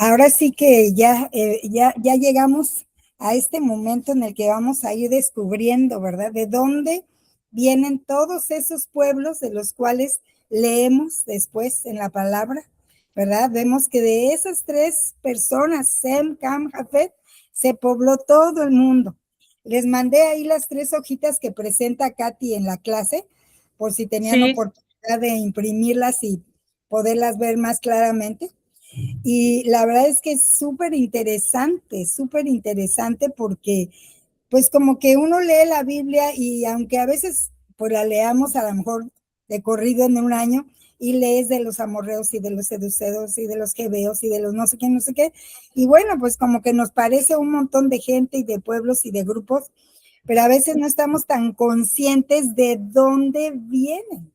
ahora sí que ya llegamos a este momento en el que vamos a ir descubriendo, ¿verdad? De dónde vienen todos esos pueblos de los cuales leemos después en la palabra, ¿verdad? Vemos que de esas tres personas, Sem, Cam, Jafet, se pobló todo el mundo. Les mandé ahí las 3 hojitas que presenta Katy en la clase, por si tenían oportunidad de imprimirlas y poderlas ver más claramente. Y la verdad es que es súper interesante porque pues como que uno lee la Biblia y aunque a veces pues la leamos a lo mejor de corrido en un año y lees de los amorreos y de los seduceos y de los gebeos y de los no sé qué, y bueno, pues como que nos parece un montón de gente y de pueblos y de grupos, pero a veces no estamos tan conscientes de dónde vienen.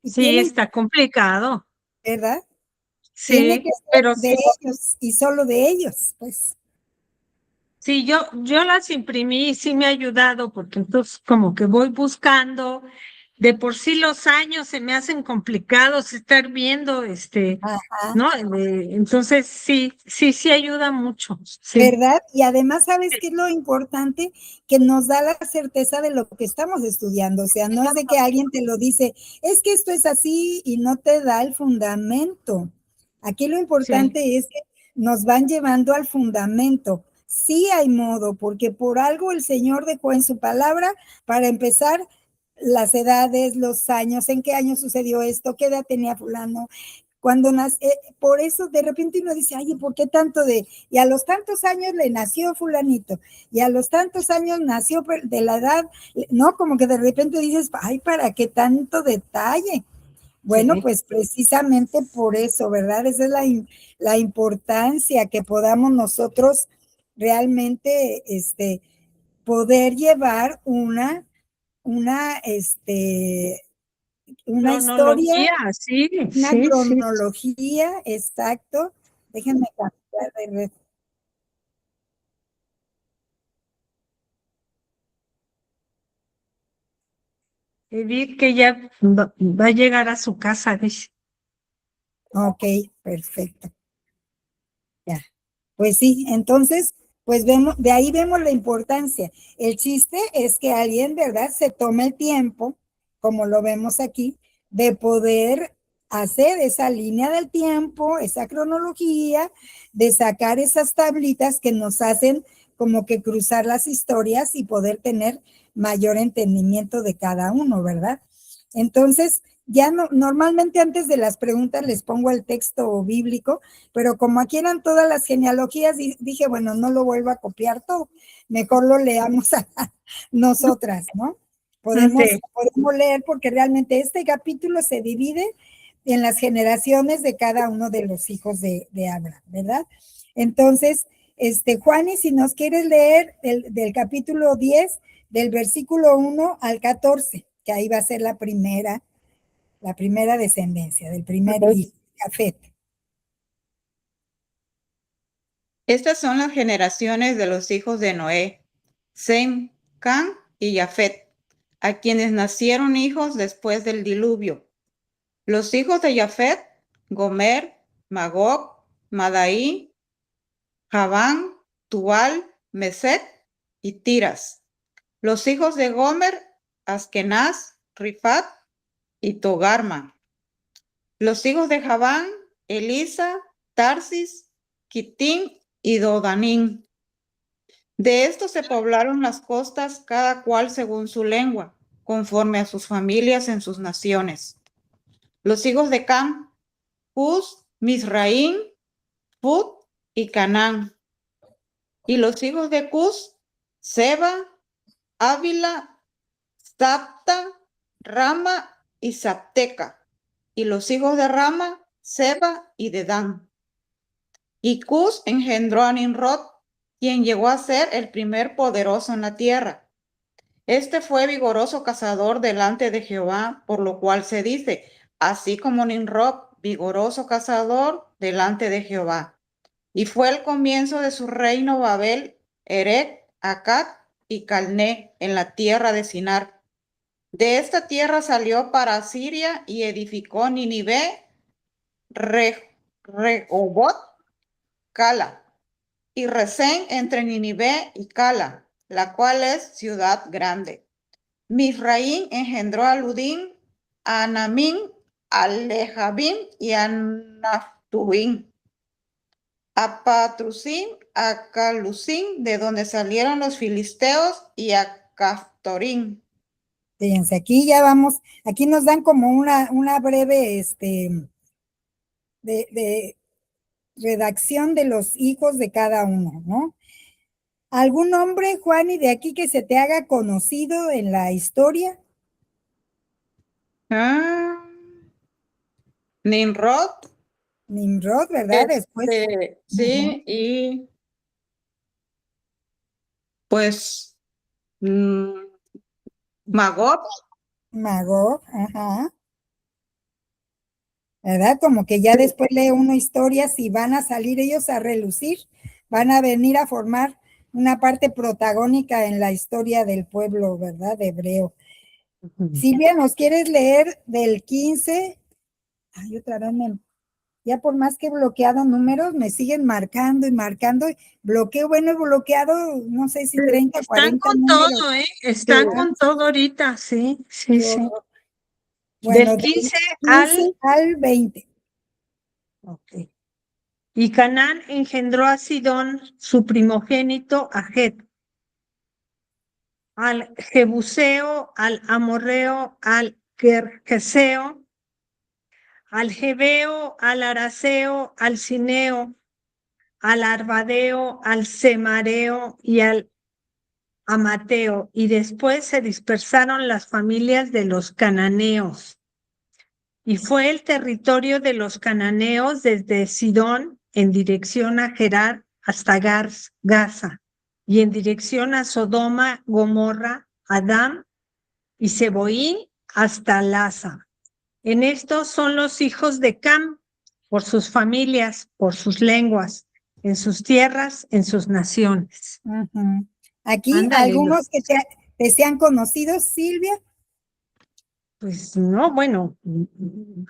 Y Sí, tienen, está complicado. ¿verdad? Tiene que Sí, ser pero de sí, ellos y solo de ellos, pues. sí, yo las imprimí y sí me ha ayudado porque entonces como que voy buscando. De por sí los años se me hacen complicados estar viendo, Ajá. ¿no? Entonces sí ayuda mucho. Sí, ¿Verdad? Y además, ¿sabes qué es lo importante? Que nos da la certeza de lo que estamos estudiando. O sea, no es de que alguien te lo dice, es que esto es así y no te da el fundamento. Aquí lo sí. importante es que nos van llevando al fundamento. Sí hay modo, porque por algo el Señor dejó en su palabra, para empezar, las edades, los años, en qué año sucedió esto, qué edad tenía fulano, cuando nace, por eso de repente uno dice, ay, ¿por qué tanto de? Y a los tantos años le nació fulanito, y a los tantos años nació de la edad, ¿no? Como que de repente dices, ay, ¿para qué tanto detalle? Bueno, Sí. pues precisamente por eso, ¿verdad? Esa es la importancia que podamos nosotros realmente, poder llevar una historia, Cronología, sí, una sí, sí. cronología, exacto. Déjenme cambiar de red. Edith que ya va a llegar a su casa, dice. Ok, perfecto. Ya. Pues sí, entonces, pues vemos, de ahí vemos la importancia. El chiste es que alguien, ¿verdad?, se tome el tiempo, como lo vemos aquí, de poder hacer esa línea del tiempo, esa cronología, de sacar esas tablitas que nos hacen como que cruzar las historias y poder tener mayor entendimiento de cada uno, ¿verdad? Entonces, ya no, normalmente antes de las preguntas les pongo el texto bíblico, pero como aquí eran todas las genealogías, dije, bueno, no lo vuelvo a copiar todo, mejor lo leamos a nosotras, ¿no? Sí. Podemos leer porque realmente este capítulo se divide en las generaciones de cada uno de los hijos de Abraham, ¿verdad? Entonces, Juani, si nos quieres leer del capítulo 10, del versículo 1 al 14, que ahí va a ser la primera descendencia, del primer hijo, Jafet. Estas son las generaciones de los hijos de Noé, Sem, Cam y Jafet, a quienes nacieron hijos después del diluvio. Los hijos de Jafet, Gomer, Magog, Madai, Javán, Tubal, Mesec y Tiras. Los hijos de Gomer, Askenaz, Rifat y Togarma. Los hijos de Javán, Elisa, Tarsis, Kitín y Dodanín. De estos se poblaron las costas, cada cual según su lengua, conforme a sus familias en sus naciones. Los hijos de Cam, Cus, Misraín, Put y Canaán. Y los hijos de Cus, Seba, Ávila, Sapta, Rama y Sapteca. Y los hijos de Rama, Seba y Dedán. Y Cus engendró a Nimrod, quien llegó a ser el primer poderoso en la tierra. Este fue vigoroso cazador delante de Jehová, por lo cual se dice, así como Nimrod, vigoroso cazador delante de Jehová. Y fue el comienzo de su reino Babel, Erec, Accad y Calné en la tierra de Sinar. De esta tierra salió para Asiria y edificó Nínive, Rehobot, Cala, y Resén entre Ninive y Cala, la cual es ciudad grande. Misraín engendró a Ludín, a Anamín, a Lehabim y a Naftubín, a Patrusín, a Calusín, de donde salieron los filisteos, y a Caftorín. Fíjense, aquí ya vamos, aquí nos dan como una breve de redacción de los hijos de cada uno, ¿no? ¿Algún nombre, Juani, de aquí que se te haga conocido en la historia? Nimrod. Nimrod, ¿verdad? Después. Sí, y pues Magog. Magog, ajá. ¿Verdad? Como que ya después lee uno historias y van a salir ellos a relucir, van a venir a formar una parte protagónica en la historia del pueblo, ¿verdad? De hebreo. Silvia, ¿nos quieres leer del 15? Ay, otra vez ya por más que he bloqueado números, me siguen marcando y marcando. Bloqueo, bueno, he bloqueado, no sé si 30, Están 40 con números. todo, Están con todo ahorita, sí, sí, sí. Bueno, Del 15 al 20. Ok. Y Canaán engendró a Sidón, su primogénito, a Het, al Jebuseo, al Amorreo, al Gergeseo, al Jebeo, al Araseo, al Cineo, al Arbadeo, al Semareo y al Amateo. Y después se dispersaron las familias de los cananeos. Y fue el territorio de los cananeos desde Sidón en dirección a Gerar hasta Gaza, y en dirección a Sodoma, Gomorra, Adám y Seboín hasta Laza. En estos son los hijos de Cam, por sus familias, por sus lenguas, en sus tierras, en sus naciones. Aquí, Ándale, algunos que te sean conocidos, Silvia. Pues no, bueno,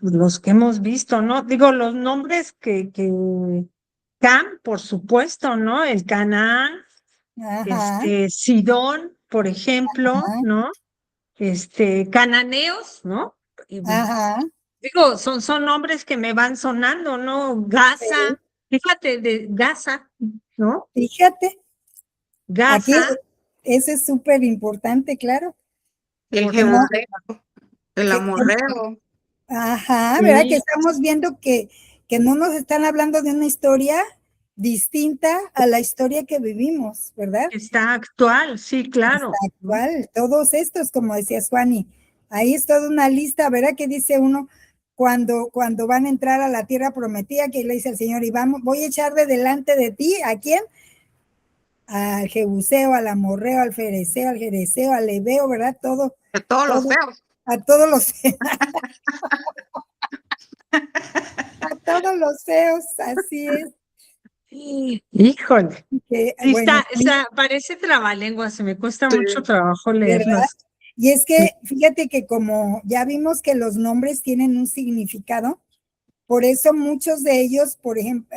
los que hemos visto, ¿no? Digo, los nombres que Cam, por supuesto, ¿no? El Canaán, Ajá, Sidón, por ejemplo, ajá, ¿no? Cananeos, ¿no? ajá. Digo, son nombres que me van sonando, ¿no? Gaza, fíjate, de Gaza, ¿no? Fíjate, aquí Gaza, eso es súper importante, claro. El Que no, Jebuseo, el que, Amorreo. ajá, ¿verdad? Que sí, estamos viendo que no nos están hablando de una historia distinta a la historia que vivimos, ¿verdad? está actual, sí, Está claro, ¿no? actual. Todos estos, como decías Juani, ahí es toda una lista, ¿verdad? Que dice uno cuando van a entrar a la tierra prometida, que le dice al Señor, y voy a echar de delante de ti, ¿a quién? Al Jebuseo, al Amorreo, al Fereceo, al Jereseo, al Ebeo, ¿verdad? Todo, De todos los todo, feos. a todos los, a todos los feos, así es. Híjole. Que, Sí, bueno, parece trabalenguas, se me cuesta Sí. mucho trabajo ¿verdad? leerlas. Y es que, fíjate que como ya vimos que los nombres tienen un significado, por eso muchos de ellos, por ejemplo,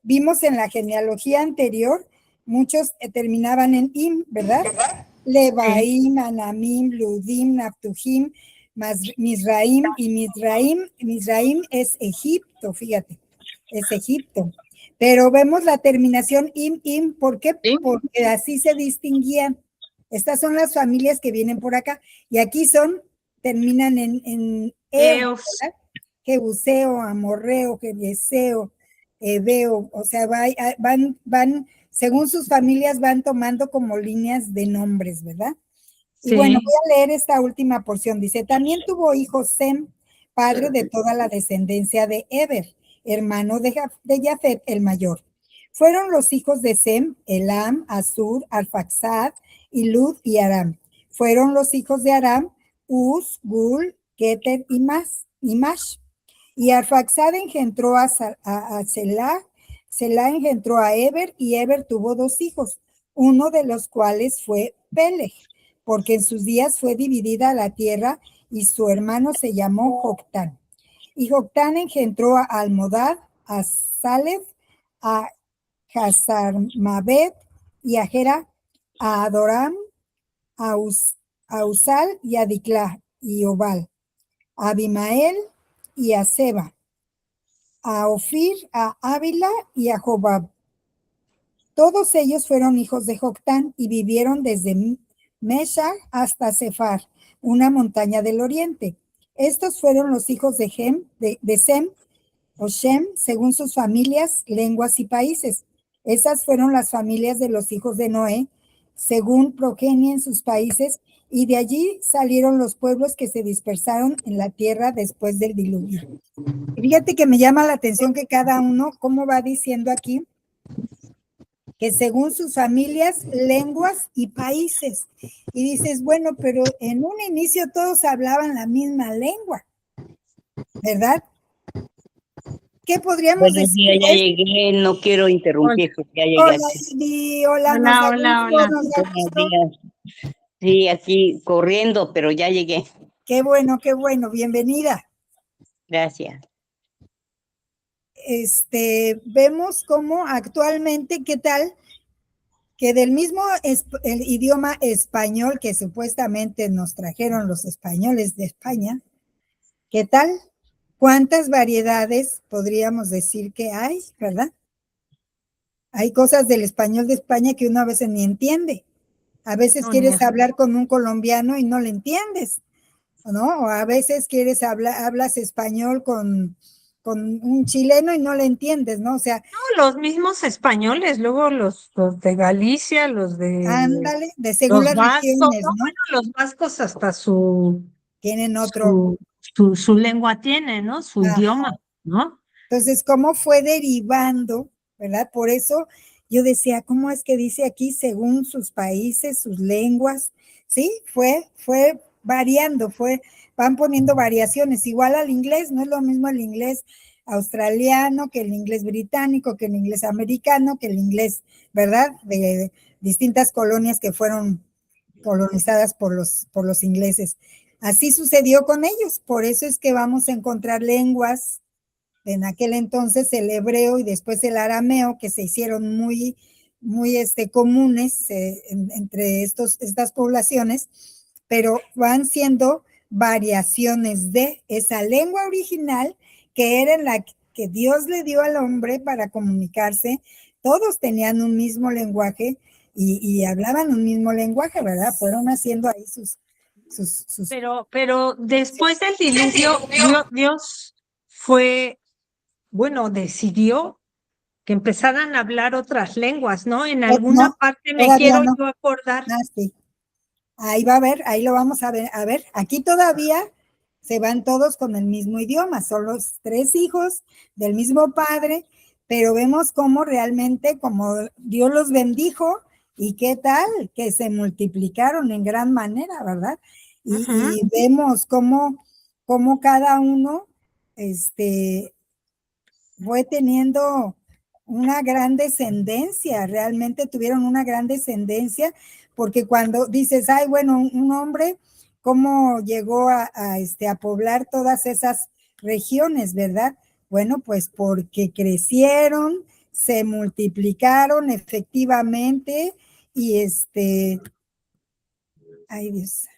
vimos en la genealogía anterior, muchos terminaban en im, ¿verdad? Lebaim, Anamim, Ludim, Naftujim, Misraim, y Misraim es Egipto, fíjate, es Egipto. Pero vemos la terminación im, ¿por qué? Sí. Porque así se distinguían. Estas son las familias que vienen por acá, y aquí terminan en Eos, ¿verdad? Jebuseo, Amorreo, Jebeseo, Ebeo, o sea, van, según sus familias, van tomando como líneas de nombres, ¿verdad? Y bueno, sí, voy a leer esta última porción. Dice, también tuvo hijo Sem, padre de toda la descendencia de Eber, hermano de Jafet el mayor. Fueron los hijos de Sem, Elam, Asur, Arfaxad, y Lud y Aram. Fueron los hijos de Aram, Uz, Gul, Keter y Mash. Y Arfaxad engendró a Selah, Selah engendró a Eber, y Eber tuvo dos hijos, uno de los cuales fue Peleg, porque en sus días fue dividida la tierra, y su hermano se llamó Joctán. Y Joctán engendró a Almodad, a Salef, a Hazarmaveth y a Gera, a Adoram, a Usal y a Dicla y Obal, a Abimael y a Seba, a Ofir, a Ávila y a Jobab. Todos ellos fueron hijos de Joctán y vivieron desde Meshach hasta Sefar, una montaña del oriente. Estos fueron los hijos de Sem o Shem, según sus familias, lenguas y países. Esas fueron las familias de los hijos de Noé, según progenie en sus países, y de allí salieron los pueblos que se dispersaron en la tierra después del diluvio. Fíjate que me llama la atención que cada uno, cómo va diciendo aquí, que según sus familias, lenguas y países. Y dices, bueno, pero en un inicio todos hablaban la misma lengua, ¿verdad? ¿Qué podríamos Buenos decir? días, ya llegué, no quiero interrumpir, porque ya llegué. Hola, Lili, hola, nos da Hola, gusto, hola. nos da Buenos gusto. días. Sí, aquí corriendo, pero ya llegué. Qué bueno, bienvenida. Gracias. Vemos cómo actualmente, ¿qué tal? Que del mismo el idioma español que supuestamente nos trajeron los españoles de España, ¿qué tal? ¿Cuántas variedades podríamos decir que hay, verdad? Hay cosas del español de España que uno a veces ni entiende. A veces quieres hablar con un colombiano y no le entiendes, ¿no? O a veces hablas español con un chileno y no le entiendes, ¿no? O sea, No, los mismos españoles, luego los de Galicia, ándale, según los las vascos, regiones, no, ¿no? bueno, los vascos hasta Tienen otro. su lengua tiene, ¿no? Su idioma, ¿no? Entonces, ¿cómo fue derivando, verdad? Por eso yo decía, ¿cómo es que dice aquí según sus países, sus lenguas? Sí, fue variando, van poniendo variaciones, igual al inglés, no es lo mismo el inglés australiano que el inglés británico, que el inglés americano, que el inglés, ¿verdad? De distintas colonias que fueron colonizadas por los ingleses. Así sucedió con ellos, por eso es que vamos a encontrar lenguas en aquel entonces, el hebreo y después el arameo, que se hicieron muy comunes entre estas poblaciones, pero van siendo variaciones de esa lengua original que era la que Dios le dio al hombre para comunicarse. Todos tenían un mismo lenguaje y hablaban un mismo lenguaje, ¿verdad? Fueron haciendo ahí sus... Pero después del diluvio, Dios decidió que empezaran a hablar otras lenguas, ¿no? En alguna No, parte me todavía quiero no. yo acordar. Sí. Ahí va a ver, ahí lo vamos a ver. A ver, aquí todavía se van todos con el mismo idioma, son los 3 hijos del mismo padre, pero vemos cómo realmente, como Dios los bendijo, y qué tal, que se multiplicaron en gran manera, ¿verdad? Y vemos cómo cada uno, fue teniendo una gran descendencia, realmente tuvieron una gran descendencia, porque cuando dices, ay, bueno, un hombre, ¿cómo llegó a poblar todas esas regiones, verdad? Bueno, pues porque crecieron, se multiplicaron efectivamente, y ay Dios,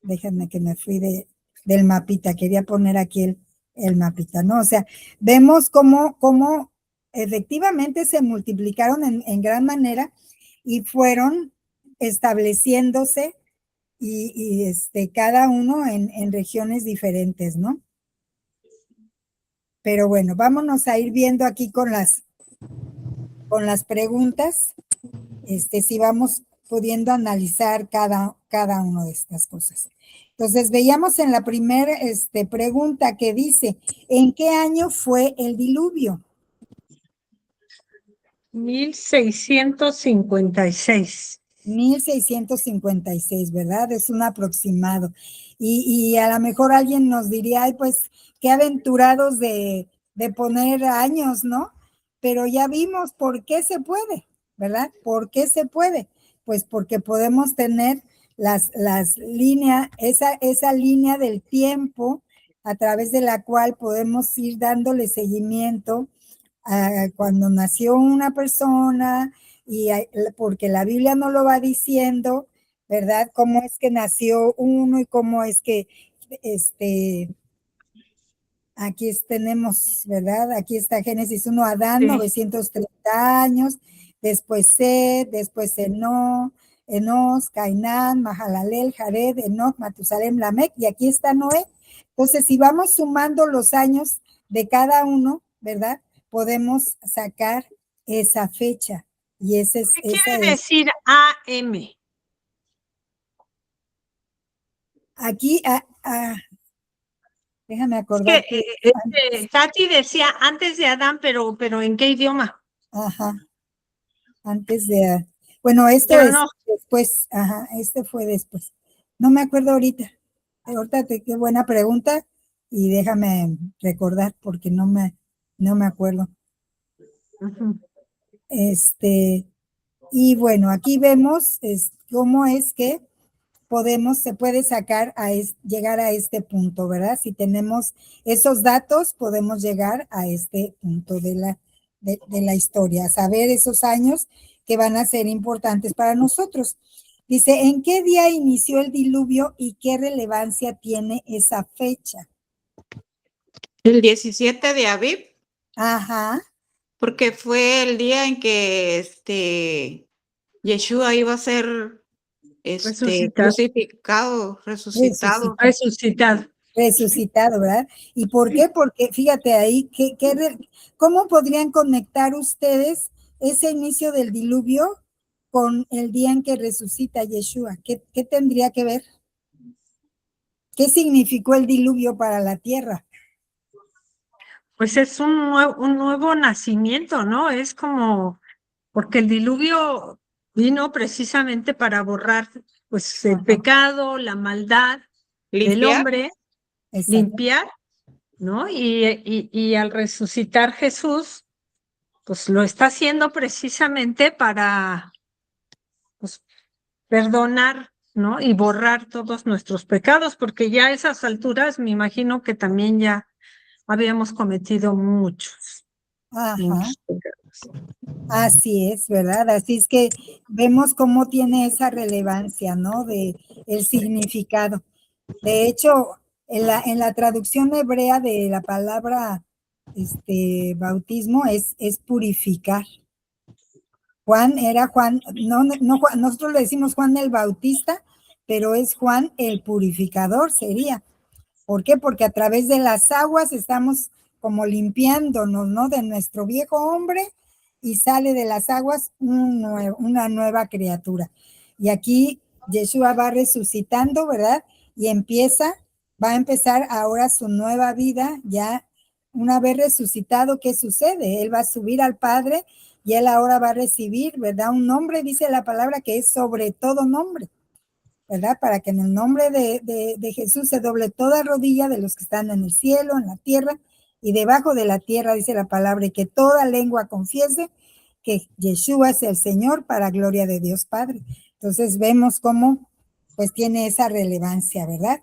déjame que me fui del mapita, quería poner aquí el mapita, ¿no? O sea, vemos cómo efectivamente se multiplicaron en gran manera y fueron estableciéndose y cada uno en regiones diferentes, ¿no? Pero bueno, vámonos a ir viendo aquí con las preguntas, si vamos pudiendo analizar cada una de estas cosas. Entonces, veíamos en la primera pregunta que dice, ¿en qué año fue el diluvio? 1656. 1656, ¿verdad? Es un aproximado. Y a lo mejor alguien nos diría, ay, pues, qué aventurados de poner años, ¿no? Pero ya vimos por qué se puede, ¿verdad? ¿Por qué se puede? Pues porque podemos tener las líneas, esa línea del tiempo a través de la cual podemos ir dándole seguimiento cuando nació una persona, y porque la Biblia no lo va diciendo, ¿verdad? Cómo es que nació uno y cómo es que, aquí tenemos, ¿verdad? Aquí está Génesis 1, Adán, Sí. 930 años, después Sed, después Enos, Cainán, Mahalalel, Jared, Enoch, Matusalem, Lamec, y aquí está Noé. Entonces, si vamos sumando los años de cada uno, ¿verdad? Podemos sacar esa fecha. Y esa ¿Qué quiere es. decir AM? Aquí, déjame Es acordar que que Tati decía antes de Adán, pero ¿en qué idioma? ajá, antes de, bueno, esto Pero es no. después, ajá, este fue después. No me acuerdo ahorita. Qué buena pregunta, y déjame recordar porque no me acuerdo. Ujú. Y bueno, aquí vemos cómo es que se puede sacar llegar a este punto, ¿verdad? Si tenemos esos datos, podemos llegar a este punto de la historia, saber esos años que van a ser importantes para nosotros. Dice, ¿en qué día inició el diluvio y qué relevancia tiene esa fecha? El 17 de Aviv, Ajá, porque fue el día en que Yeshua iba a ser Resucitado. crucificado, resucitado. Resucitado. resucitado, ¿verdad? ¿Y por qué? Porque fíjate ahí, ¿cómo podrían conectar ustedes ese inicio del diluvio con el día en que resucita Yeshua? ¿Qué tendría que ver? ¿Qué significó el diluvio para la tierra? Pues es un nuevo nacimiento, ¿no? Es como, porque el diluvio vino precisamente para borrar, pues, el Ajá. pecado, la maldad del Limpiar. hombre, Exacto. limpiar, ¿no? Y al resucitar Jesús, pues lo está haciendo precisamente para, pues, perdonar, ¿no? Y borrar todos nuestros pecados, porque ya a esas alturas me imagino que también ya habíamos cometido muchos Ajá. Así es, ¿verdad? Así es que vemos cómo tiene esa relevancia, ¿no? De el significado. De hecho, en la traducción hebrea de la palabra bautismo es purificar. Juan era Juan, no Juan, nosotros le decimos Juan el Bautista, pero es Juan el purificador, sería. ¿Por qué? Porque a través de las aguas estamos como limpiándonos, ¿no? De nuestro viejo hombre, y sale de las aguas una nueva criatura. Y aquí Yeshua va resucitando, ¿verdad? Y va a empezar ahora su nueva vida, ya una vez resucitado. ¿Qué sucede? Él va a subir al Padre y él ahora va a recibir, ¿verdad? Un nombre, dice la palabra, que es sobre todo nombre, ¿verdad? Para que en el nombre de Jesús se doble toda rodilla de los que están en el cielo, en la tierra y debajo de la tierra, dice la palabra, y que toda lengua confiese que Yeshua es el Señor, para gloria de Dios Padre. Entonces vemos cómo pues tiene esa relevancia, ¿verdad?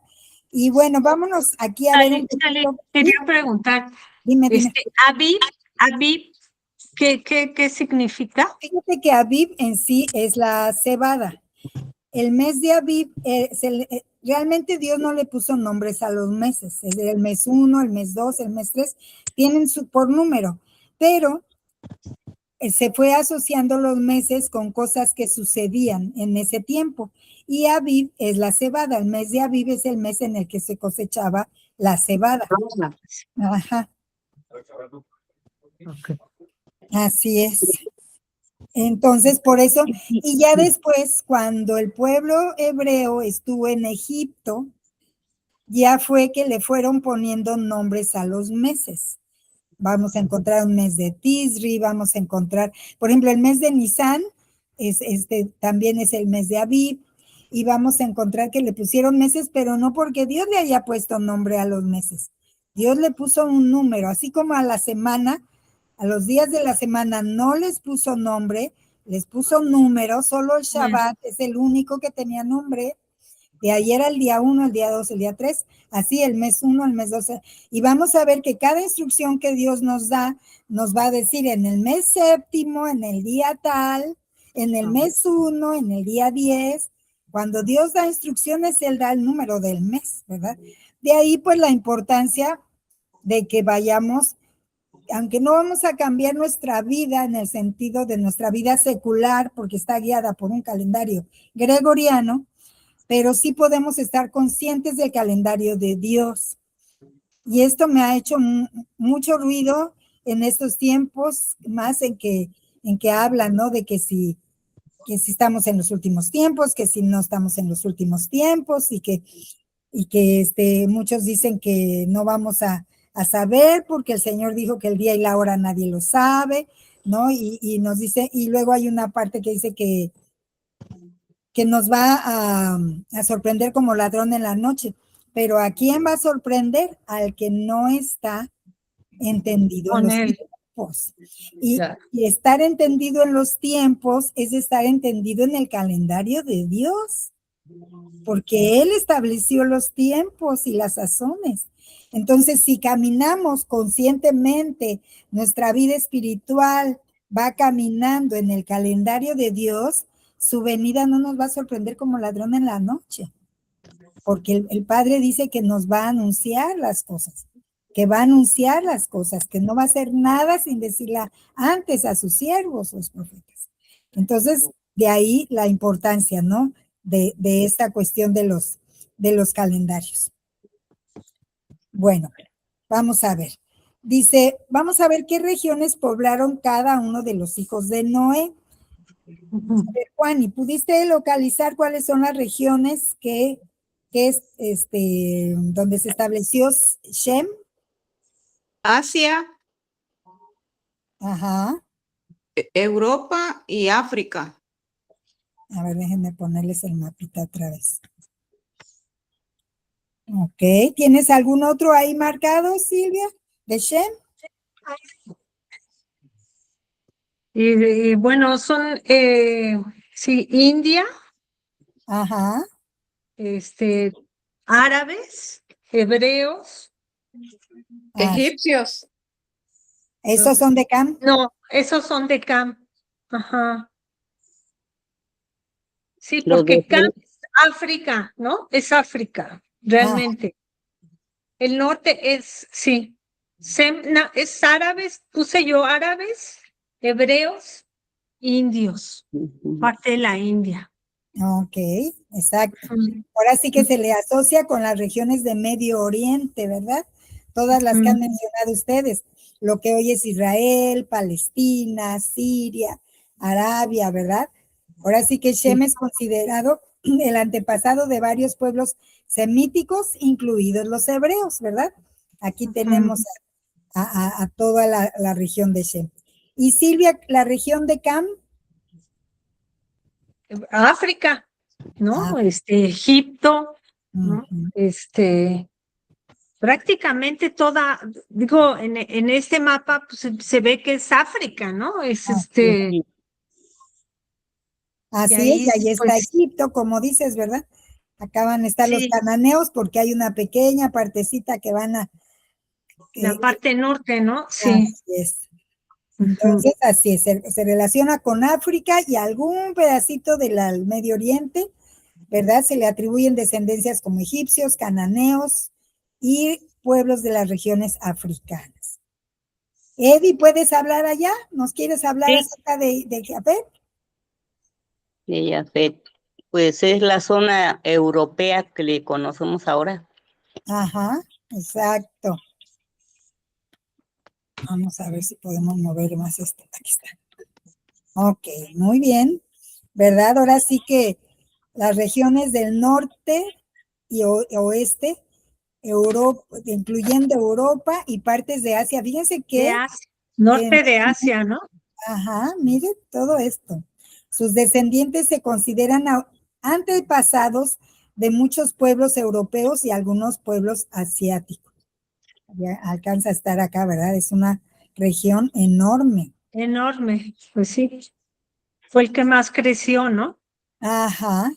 Y bueno, vámonos aquí a ver un poquito. Quería preguntar, Dime. Aviv, ¿qué significa? Fíjate que Aviv en sí es la cebada. El mes de Aviv, realmente Dios no le puso nombres a los meses. Es el mes 1, el mes 2, el mes 3, tienen por número, pero se fue asociando los meses con cosas que sucedían en ese tiempo. Y Aviv es la cebada. El mes de Aviv es el mes en el que se cosechaba la cebada. Ajá. Okay. Así es. Entonces, por eso, y ya después, cuando el pueblo hebreo estuvo en Egipto, ya fue que le fueron poniendo nombres a los meses. Vamos a encontrar un mes de Tisri, vamos a encontrar, por ejemplo, el mes de Nisan, también es el mes de Aviv, y vamos a encontrar que le pusieron meses, pero no porque Dios le haya puesto nombre a los meses. Dios le puso un número, así como a la semana, a los días de la semana no les puso nombre, les puso número, solo el Shabbat es el único que tenía nombre. De ayer al día 1, el día 2, el día 3, así el mes 1, el mes 12. Y vamos a ver que cada instrucción que Dios nos da, nos va a decir en el mes séptimo, en el día tal, en el mes 1, en el día 10. Cuando Dios da instrucciones, Él da el número del mes, ¿verdad? De ahí pues la importancia de que vayamos, aunque no vamos a cambiar nuestra vida en el sentido de nuestra vida secular, porque está guiada por un calendario gregoriano, pero sí podemos estar conscientes del calendario de Dios. Y esto me ha hecho mucho ruido en estos tiempos, más en que hablan, ¿no? De que si estamos en los últimos tiempos, que si no estamos en los últimos tiempos, y que muchos dicen que no vamos a saber porque el Señor dijo que el día y la hora nadie lo sabe, ¿no? Y nos dice, y luego hay una parte que dice que nos va a sorprender como ladrón en la noche. Pero ¿a quién va a sorprender? Al que no está entendido en los tiempos. Y estar entendido en los tiempos es estar entendido en el calendario de Dios, porque Él estableció los tiempos y las sazones. Entonces, si caminamos conscientemente, nuestra vida espiritual va caminando en el calendario de Dios, su venida no nos va a sorprender como ladrón en la noche, porque el Padre dice que nos va a anunciar las cosas, que va a anunciar las cosas, que no va a hacer nada sin decirla antes a sus siervos, los profetas. Entonces, de ahí la importancia, ¿no? De esta cuestión de los calendarios. Bueno, vamos a ver. Dice, vamos a ver qué regiones poblaron cada uno de los hijos de Noé. A ver, Juan, ¿y pudiste localizar cuáles son las regiones que es donde se estableció Shem? Asia, Ajá. Europa y África. A ver, déjenme ponerles el mapita otra vez. Ok, ¿tienes algún otro ahí marcado, Silvia, de Shem? Y bueno, son, sí, India, Ajá. Árabes, hebreos. Egipcios. ¿Esos son de Cam? No, esos son de Cam. Ajá. Sí, Los porque de Cam es África, ¿no? Es África, realmente. El norte es, sí. Es árabes, puse yo árabes, hebreos, indios, parte de la India. Ok, exacto. Ahora sí que se le asocia con las regiones de Medio Oriente, ¿verdad? Todas las que han mencionado ustedes, lo que hoy es Israel, Palestina, Siria, Arabia, ¿verdad? Ahora sí que Shem es considerado el antepasado de varios pueblos semíticos, incluidos los hebreos, ¿verdad? Aquí tenemos a toda la región de Shem. Y Silvia, la región de Cam. África, ¿no? Egipto, ¿no? Prácticamente toda, digo, en este mapa pues, se ve que es África, ¿no? Es Así ahí, es, y ahí está pues, Egipto, como dices, ¿verdad? Acá van a estar los cananeos porque hay una pequeña partecita que van a... la parte norte, ¿no? Sí. Así es. Entonces, así es, se relaciona con África y algún pedacito del Medio Oriente, ¿verdad? Se le atribuyen descendencias como egipcios, cananeos y pueblos de las regiones africanas. Eddie, ¿puedes hablar allá? ¿Nos quieres hablar acerca de Jafet? De Jafet. Pues es la zona europea que le conocemos ahora. Ajá, exacto. Vamos a ver si podemos mover más esto. Aquí está. Ok, muy bien. ¿Verdad? Ahora sí que las regiones del norte y oeste, Europa, incluyendo Europa y partes de Asia. Fíjense que... De Asia, norte de Asia, ¿no? Ajá, mire todo esto. Sus descendientes se consideran antepasados de muchos pueblos europeos y algunos pueblos asiáticos. Ya alcanza a estar acá, ¿verdad? Es una región enorme. Enorme, pues sí. Fue el que más creció, ¿no? Ajá.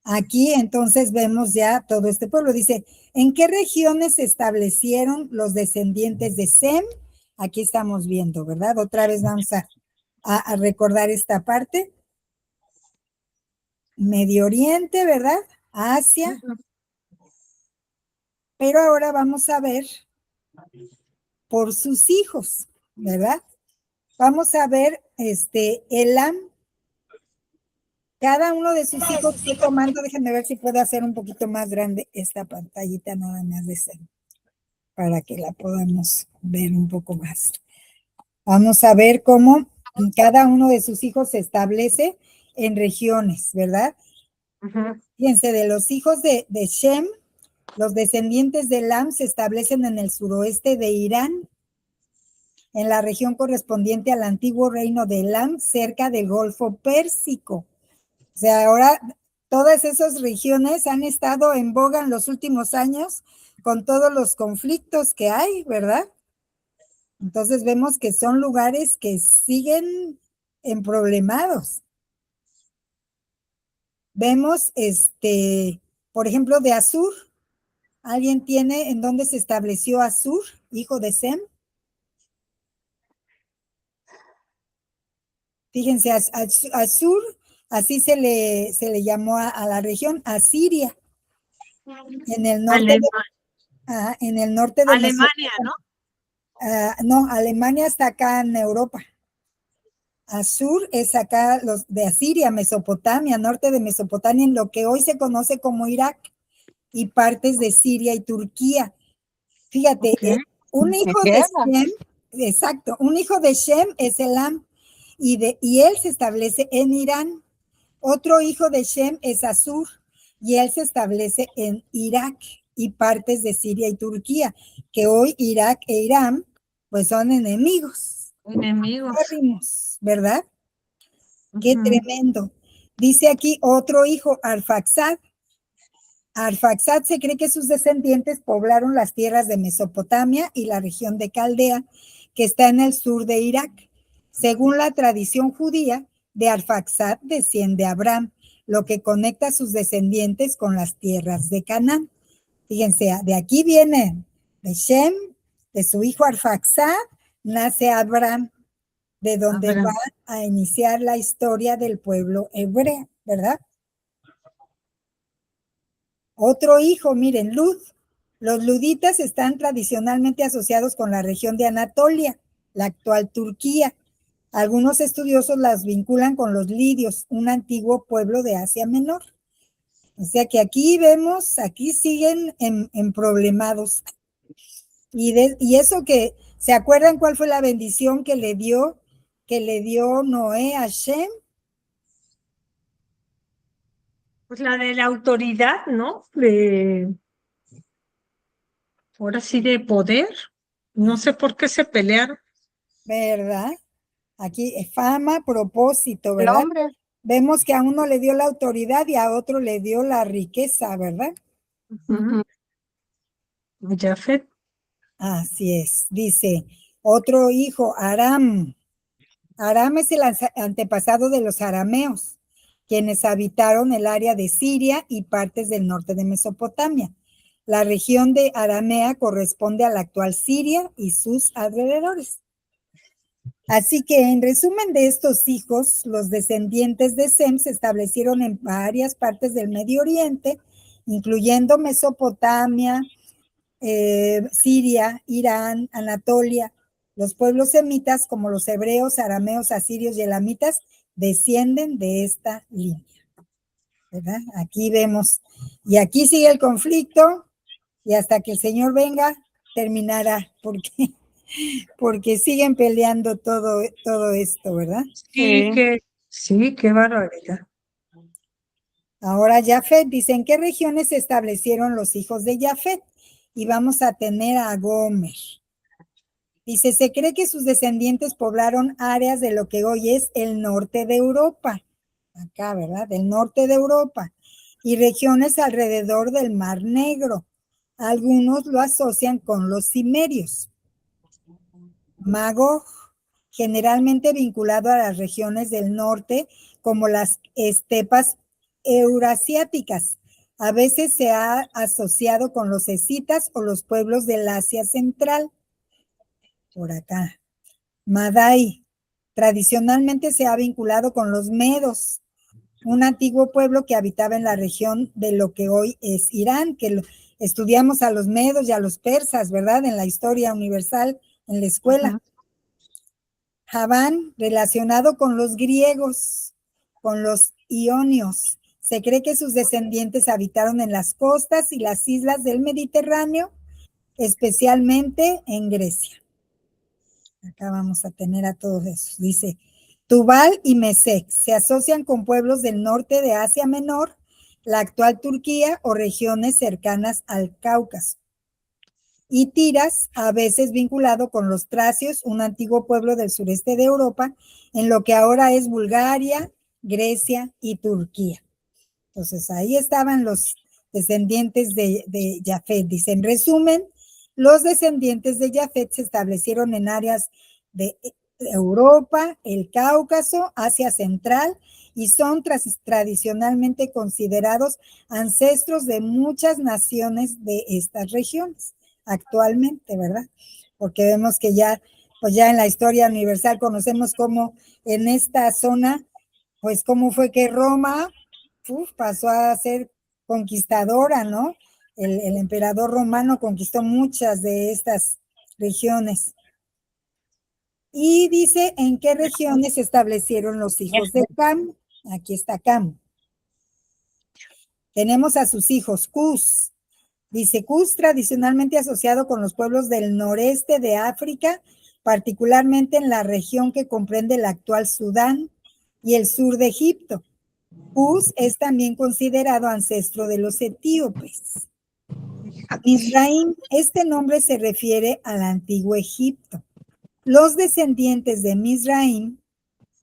Aquí entonces vemos ya todo este pueblo. Dice, ¿en qué regiones se establecieron los descendientes de Sem? Aquí estamos viendo, ¿verdad? Otra vez vamos a recordar esta parte. Medio Oriente, ¿verdad? Asia. Pero ahora vamos a ver por sus hijos, ¿verdad? Vamos a ver Elam. Cada uno de sus hijos, estoy tomando, déjenme ver si puedo hacer un poquito más grande esta pantallita nada más de ser, para que la podamos ver un poco más. Vamos a ver cómo cada uno de sus hijos se establece en regiones, ¿verdad? Fíjense, de los hijos de Shem, los descendientes de Elam se establecen en el suroeste de Irán, en la región correspondiente al antiguo reino de Elam, cerca del Golfo Pérsico. O sea, ahora todas esas regiones han estado en boga en los últimos años con todos los conflictos que hay, ¿verdad? Entonces vemos que son lugares que siguen emproblemados. Vemos, por ejemplo, de Asur. ¿Alguien tiene en dónde se estableció Asur, hijo de Sem? Fíjense, Asur, así se le llamó a la región, Asiria, en el norte en el norte de Alemania, ¿no? no, Alemania está acá en Europa. Asur es acá los de Asiria, Mesopotamia, norte de Mesopotamia, en lo que hoy se conoce como Irak, y partes de Siria y Turquía. Fíjate, un hijo de Shem, exacto, un hijo de Shem es Elam, y él se establece en Irán. Otro hijo de Shem es Asur, y él se establece en Irak y partes de Siria y Turquía, que hoy Irak e Irán pues son enemigos. Enemigos. ¿Verdad? Qué tremendo. Dice aquí otro hijo, Arfaxad. Arfaxad se cree que sus descendientes poblaron las tierras de Mesopotamia y la región de Caldea, que está en el sur de Irak. Según la tradición judía, de Arfaxad desciende Abraham, lo que conecta a sus descendientes con las tierras de Canaán. Fíjense, de aquí viene de Shem, de su hijo Arfaxad, nace Abraham, de donde va a iniciar la historia del pueblo hebreo, ¿verdad? Otro hijo, miren, Lud. Los luditas están tradicionalmente asociados con la región de Anatolia, la actual Turquía. Algunos estudiosos las vinculan con los lidios, un antiguo pueblo de Asia Menor. O sea que aquí vemos, aquí siguen en problemados. Y eso que, ¿se acuerdan cuál fue la bendición que le dio Noé a Shem? Pues la de la autoridad, ¿no? Ahora sí, de poder. No sé por qué se pelearon. ¿Verdad? Aquí fama, propósito, ¿verdad? Vemos que a uno le dio la autoridad y a otro le dio la riqueza, ¿verdad? Jafet. Así es. Dice, otro hijo, Aram. Aram es el antepasado de los arameos, quienes habitaron el área de Siria y partes del norte de Mesopotamia. La región de Aramea corresponde a la actual Siria y sus alrededores. Así que, en resumen de estos hijos, los descendientes de Sem se establecieron en varias partes del Medio Oriente, incluyendo Mesopotamia, Siria, Irán, Anatolia. Los pueblos semitas, como los hebreos, arameos, asirios y elamitas, descienden de esta línea, ¿verdad? Aquí vemos, y aquí sigue el conflicto, y hasta que el Señor venga, terminará, porque siguen peleando todo esto, ¿verdad? Sí, qué barbaridad. Ahora Jafet, dice, ¿en qué regiones se establecieron los hijos de Jafet? Y vamos a tener a Gomer. Dice, se cree que sus descendientes poblaron áreas de lo que hoy es el norte de Europa. Acá, ¿verdad? Del norte de Europa. Y regiones alrededor del Mar Negro. Algunos lo asocian con los cimerios. Magog, generalmente vinculado a las regiones del norte, como las estepas eurasiáticas. A veces se ha asociado con los escitas o los pueblos del Asia Central. Por acá. Madai. Tradicionalmente se ha vinculado con los medos, un antiguo pueblo que habitaba en la región de lo que hoy es Irán, que estudiamos a los medos y a los persas, ¿verdad? En la historia universal, en la escuela. Javán, relacionado con los griegos, con los ionios. Se cree que sus descendientes habitaron en las costas y las islas del Mediterráneo, especialmente en Grecia. Acá vamos a tener a todos esos. Dice, Tubal y Mesec se asocian con pueblos del norte de Asia Menor, la actual Turquía o regiones cercanas al Cáucaso. Y Tiras, a veces vinculado con los tracios, un antiguo pueblo del sureste de Europa, en lo que ahora es Bulgaria, Grecia y Turquía. Entonces, ahí estaban los descendientes de Jafet. Dice, en resumen, los descendientes de Jafet se establecieron en áreas de Europa, el Cáucaso, Asia Central, y son tradicionalmente considerados ancestros de muchas naciones de estas regiones actualmente, ¿verdad? Porque vemos que ya, pues ya en la historia universal conocemos cómo en esta zona, pues cómo fue que Roma pasó a ser conquistadora, ¿no? El emperador romano conquistó muchas de estas regiones. Y dice en qué regiones se establecieron los hijos de Cam. Aquí está Cam. Tenemos a sus hijos Cus. Dice Cus, tradicionalmente asociado con los pueblos del noreste de África, particularmente en la región que comprende el actual Sudán y el sur de Egipto. Cus es también considerado ancestro de los etíopes. Mizraim, este nombre se refiere al antiguo Egipto. Los descendientes de Mizraim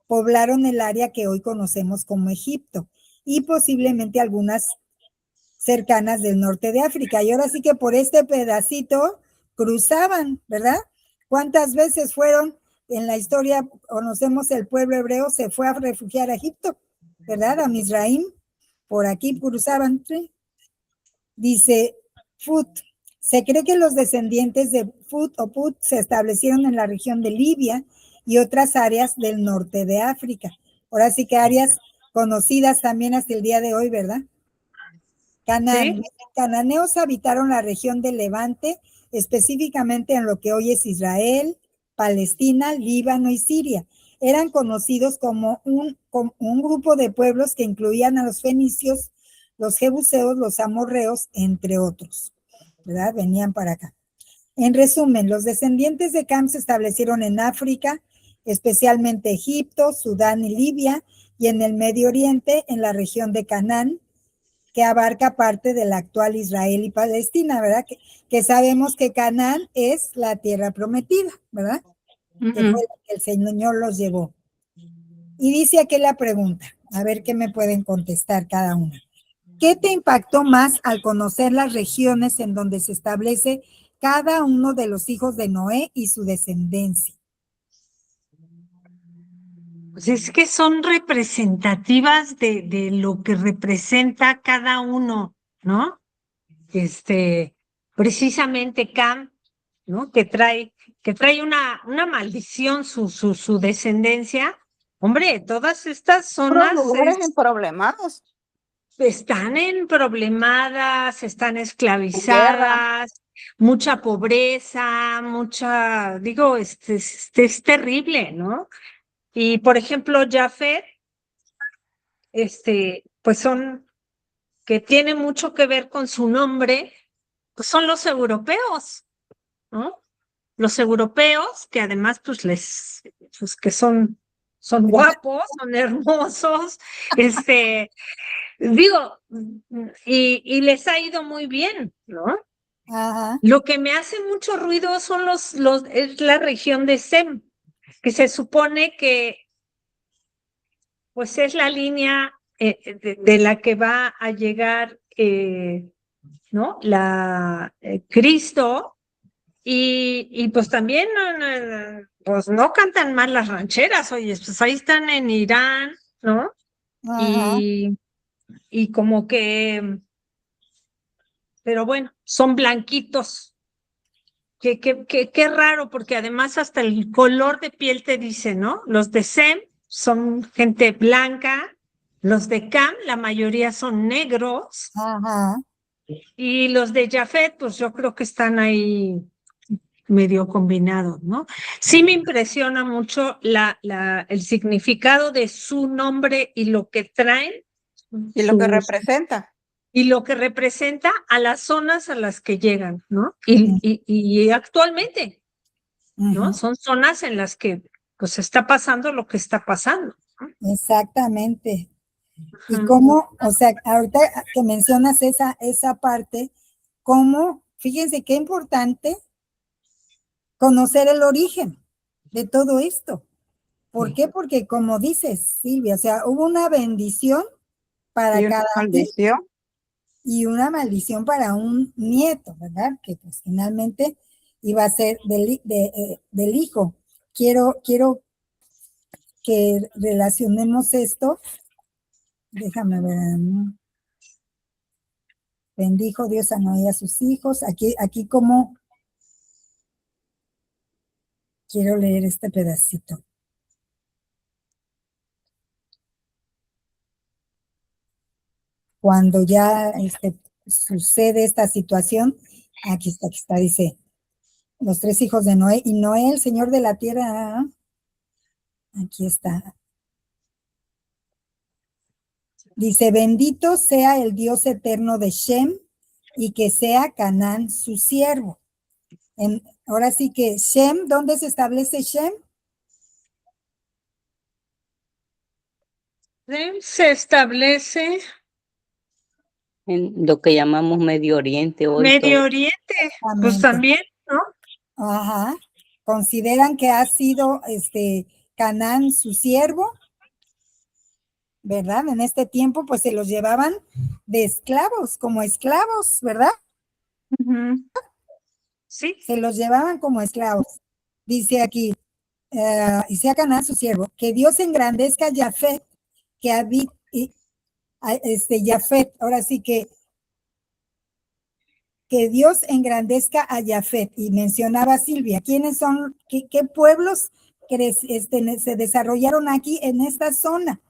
poblaron el área que hoy conocemos como Egipto y posiblemente algunas cercanas del norte de África. Y ahora sí que por este pedacito cruzaban, ¿verdad? ¿Cuántas veces fueron en la historia, conocemos el pueblo hebreo, se fue a refugiar a Egipto, ¿verdad? A Mizraim, por aquí cruzaban. ¿Sí? Dice Fut, se cree que los descendientes de Fut o Put se establecieron en la región de Libia y otras áreas del norte de África. Ahora sí que áreas conocidas también hasta el día de hoy, ¿verdad? Canaán. ¿Sí? Cananeos habitaron la región de Levante, específicamente en lo que hoy es Israel, Palestina, Líbano y Siria. Eran conocidos como un grupo de pueblos que incluían a los fenicios, los jebuseos, los amorreos, entre otros, ¿verdad? Venían para acá. En resumen, los descendientes de Cam se establecieron en África, especialmente Egipto, Sudán y Libia, y en el Medio Oriente, en la región de Canaán, que abarca parte del actual Israel y Palestina, ¿verdad? Que sabemos que Canaán es la tierra prometida, ¿verdad? Que fue la que el Señor los llevó. Y dice aquí la pregunta, a ver qué me pueden contestar cada una. ¿Qué te impactó más al conocer las regiones en donde se establece cada uno de los hijos de Noé y su descendencia? Pues es que son representativas de lo que representa cada uno, ¿no? Precisamente Cam, ¿no? Que trae una maldición su descendencia. Hombre, todas estas zonas lugares emproblemados. Están emproblemadas, están esclavizadas, mucha pobreza, digo, es terrible, ¿no? Y por ejemplo, Jafet, pues que tiene mucho que ver con su nombre, pues son los europeos, ¿no? Los europeos, que además, pues que son guapos, son hermosos, digo, y les ha ido muy bien, ¿no? Ajá. Lo que me hace mucho ruido son es la región de Sem, que se supone que pues es la línea de la que va a llegar, ¿no? Cristo, y pues también, pues no cantan mal las rancheras, oye, pues ahí están en Irán, ¿no? Ajá. y como que, pero bueno, son blanquitos. Qué raro, porque además hasta el color de piel te dice, ¿no? Los de Sem son gente blanca, los de Cam, la mayoría son negros, Ajá. y los de Jafet, pues yo creo que están ahí medio combinados, ¿no? Sí me impresiona mucho el significado de su nombre y lo que traen, Y lo que sus- representa. y lo que representa a las zonas a las que llegan, ¿no? Mm, Y actualmente, ¿no? ujú. Son zonas en las que pues está pasando lo que está pasando. Exactamente. Y Ujú. cómo, o sea, ahorita que mencionas esa parte, cómo, fíjense qué importante conocer el origen de todo esto. ¿Por qué? Porque como dices, Silvia, o sea, hubo una bendición para Y una cada hijo maldición. y una maldición para un nieto, ¿verdad? Que pues finalmente iba a ser del hijo. Quiero que relacionemos esto. Déjame ver. Bendijo Dios a Noé y a sus hijos. Aquí como quiero leer este pedacito. Cuando ya sucede esta situación, aquí está, dice, los 3 hijos de Noé, y Noé, el Señor de la tierra, aquí está. Dice, bendito sea el Dios eterno de Shem, y que sea Canaán su siervo. Ahora sí que Shem, ¿dónde se establece Shem? Se establece En lo que llamamos Medio Oriente hoy Medio todo. Oriente, pues Exactamente. también, ¿no? Ajá. Consideran que ha sido Canaán su siervo, ¿verdad? En este tiempo, pues se los llevaban de esclavos, como esclavos, ¿verdad? Ujú. Sí, Se los llevaban como esclavos. Dice aquí, y sea Canaán su siervo, que Dios engrandezca a Jafet, que habita, Jafet, ahora sí que Dios engrandezca a Jafet. Y mencionaba Silvia, ¿quiénes son, qué pueblos se desarrollaron aquí en esta zona?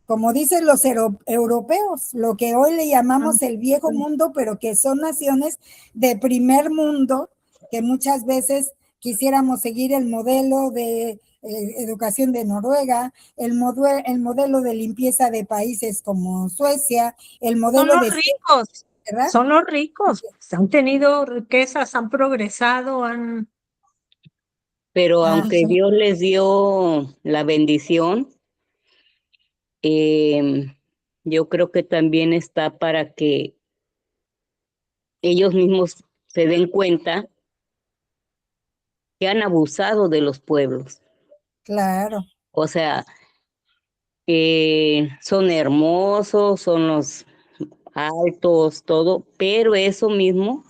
Como dicen los europeos, lo que hoy le llamamos el viejo mundo, pero que son naciones de primer mundo, que muchas veces quisiéramos seguir el modelo de educación de Noruega, el modelo de limpieza de países como Suecia, el son modelo los de, ricos, ¿verdad? son los ricos, han tenido riquezas, han progresado, han... Pero Ajá, aunque Dios les dio la bendición, yo creo que también está para que ellos mismos se den cuenta que han abusado de los pueblos. claro, O sea, son hermosos, son los altos, todo, pero eso mismo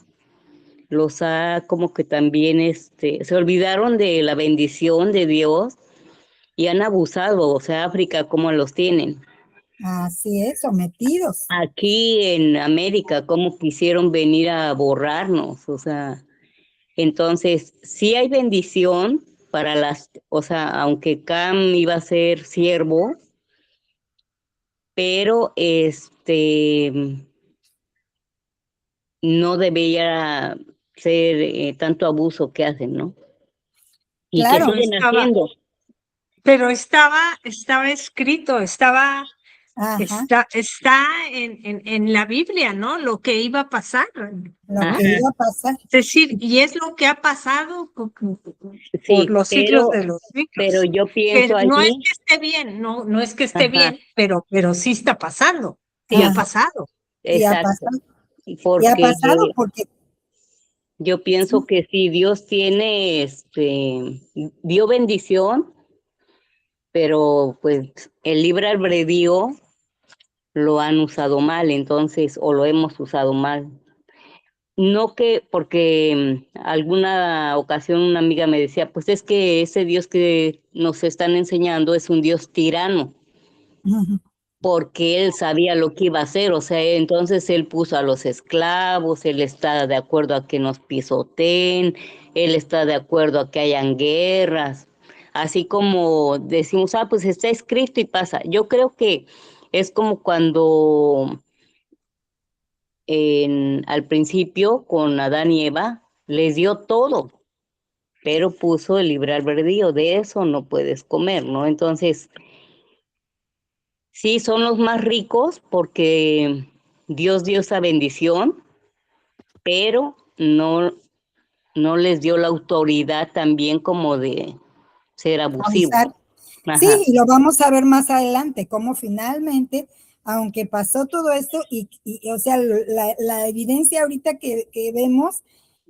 los ha como que también se olvidaron de la bendición de Dios y han abusado, o sea, África como los tienen. así es, sometidos, Aquí en América, como quisieron venir a borrarnos, o sea, entonces sí hay bendición para o sea, aunque Cam iba a ser siervo, pero no debería ser tanto abuso que hacen, ¿no? Y que claro, Pero siguen estaba, haciendo. pero estaba escrito, ajá, está en la Biblia, ¿no? Lo que iba a pasar. lo Ajá, que iba a pasar, Es decir, y es lo que ha pasado por sí, los siglos de los pero siglos. yo Que pienso no es allí, que esté bien, no es que esté ajá, bien, pero sí está pasando, y ha sí, ajá, pasado. y ha exacto, pasado, y ha porque pasado porque yo pienso sí, que si Dios tiene, dio bendición, pero pues el libre albedrío lo han usado mal, entonces, o lo hemos usado mal. No que, porque alguna ocasión una amiga me decía, pues es que ese Dios que nos están enseñando es un Dios tirano. ujú, porque él sabía lo que iba a hacer, o sea, entonces él puso a los esclavos, él está de acuerdo a que nos pisoteen, él está de acuerdo a que hayan guerras, así como decimos, pues está escrito y pasa. Yo creo que es como cuando al principio con Adán y Eva les dio todo, pero puso el libre albedrío, de eso no puedes comer, ¿no? Entonces, sí, son los más ricos porque Dios dio esa bendición, pero no les dio la autoridad también como de ser abusivos. Abusar. Sí, Ajá, y lo vamos a ver más adelante, cómo finalmente, aunque pasó todo esto, o sea, la evidencia ahorita que vemos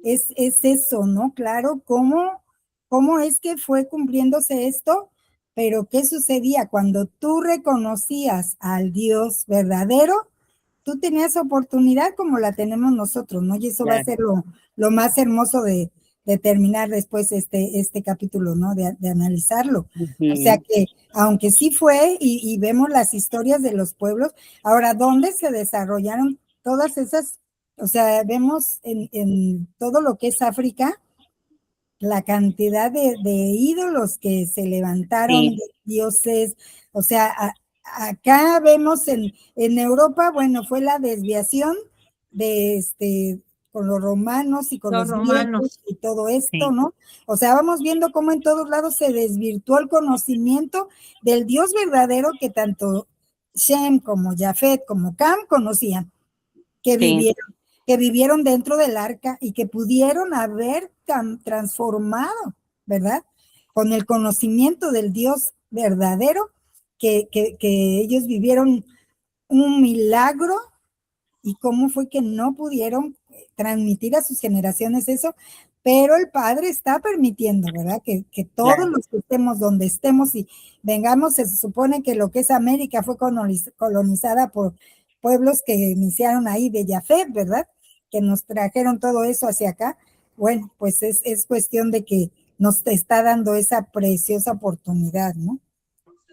es eso, ¿no? Claro, cómo es que fue cumpliéndose esto, pero ¿qué sucedía? Cuando tú reconocías al Dios verdadero, tú tenías oportunidad como la tenemos nosotros, ¿no? Y eso va a claro. ser lo más hermoso de terminar después este capítulo, ¿no? De analizarlo. O sea Ujú. que, aunque sí fue, y vemos las historias de los pueblos, ahora, ¿dónde se desarrollaron todas esas? O sea, vemos en todo lo que es África, la cantidad de ídolos que se levantaron, Sí, de dioses, o sea, acá vemos en Europa, bueno, fue la desviación de con los romanos y con Los los griegos romanos. y todo esto, sí, ¿no? O sea, vamos viendo cómo en todos lados se desvirtuó el conocimiento del Dios verdadero que tanto Shem como Jafet como Cam conocían, que sí, vivieron, que vivieron dentro del arca y que pudieron haber transformado, ¿verdad? Con el conocimiento del Dios verdadero, que ellos vivieron un milagro y cómo fue que no pudieron transmitir a sus generaciones eso, pero el Padre está permitiendo, ¿verdad? Que todos claro. los que estemos donde estemos y vengamos, se supone que lo que es América fue colonizada por pueblos que iniciaron ahí de Jafet, ¿verdad? Que nos trajeron todo eso hacia acá. Bueno, pues es cuestión de que nos está dando esa preciosa oportunidad, ¿no?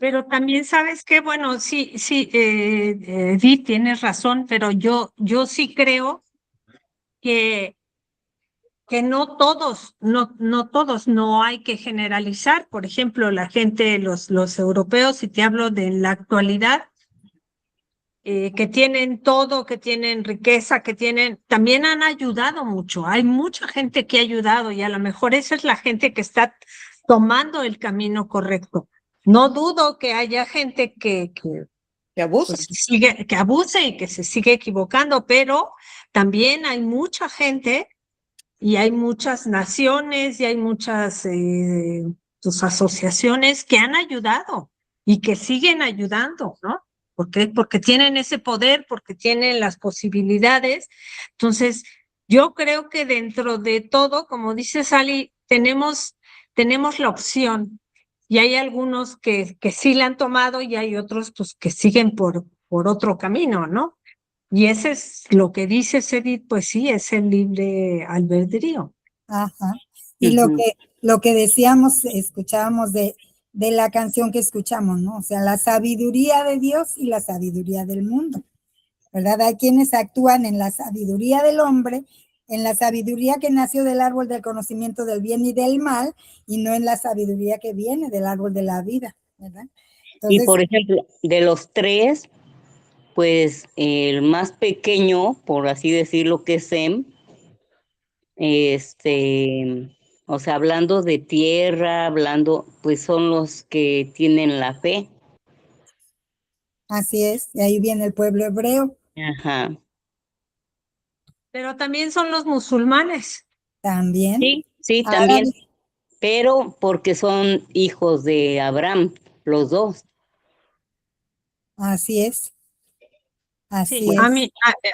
Pero también sabes que, bueno, sí, Edith, tienes razón, pero yo sí creo que, que no todos, no hay que generalizar. Por ejemplo, la gente, los europeos, si te hablo de la actualidad, que tienen todo, que tienen riqueza, también han ayudado mucho. Hay mucha gente que ha ayudado y a lo mejor esa es la gente que está tomando el camino correcto. No dudo que haya gente Que abusa. pues, que abuse y que se sigue equivocando, pero también hay mucha gente y hay muchas naciones y hay muchas sus asociaciones que han ayudado y que siguen ayudando, ¿no? Porque tienen ese poder, porque tienen las posibilidades. Entonces, yo creo que dentro de todo, como dice Sally, tenemos la opción y hay algunos que sí la han tomado y hay otros pues, que siguen por otro camino, ¿no? Y ese es lo que dice Edith, pues sí, es el libre albedrío. Ajá. Y Ujú. lo que decíamos, escuchábamos de la canción que escuchamos, ¿no? O sea, la sabiduría de Dios y la sabiduría del mundo, ¿verdad? Hay quienes actúan en la sabiduría del hombre, en la sabiduría que nació del árbol del conocimiento del bien y del mal, y no en la sabiduría que viene del árbol de la vida, ¿verdad? Y Entonces, por ejemplo, de los tres, pues el más pequeño, por así decirlo, que es Sem, o sea, hablando de tierra, hablando, pues son los que tienen la fe. así es, y ahí viene el pueblo hebreo Ajá. Pero también son los musulmanes. también, Sí, sí, también, árabes, pero porque son hijos de Abraham, los dos. así es, Sí, así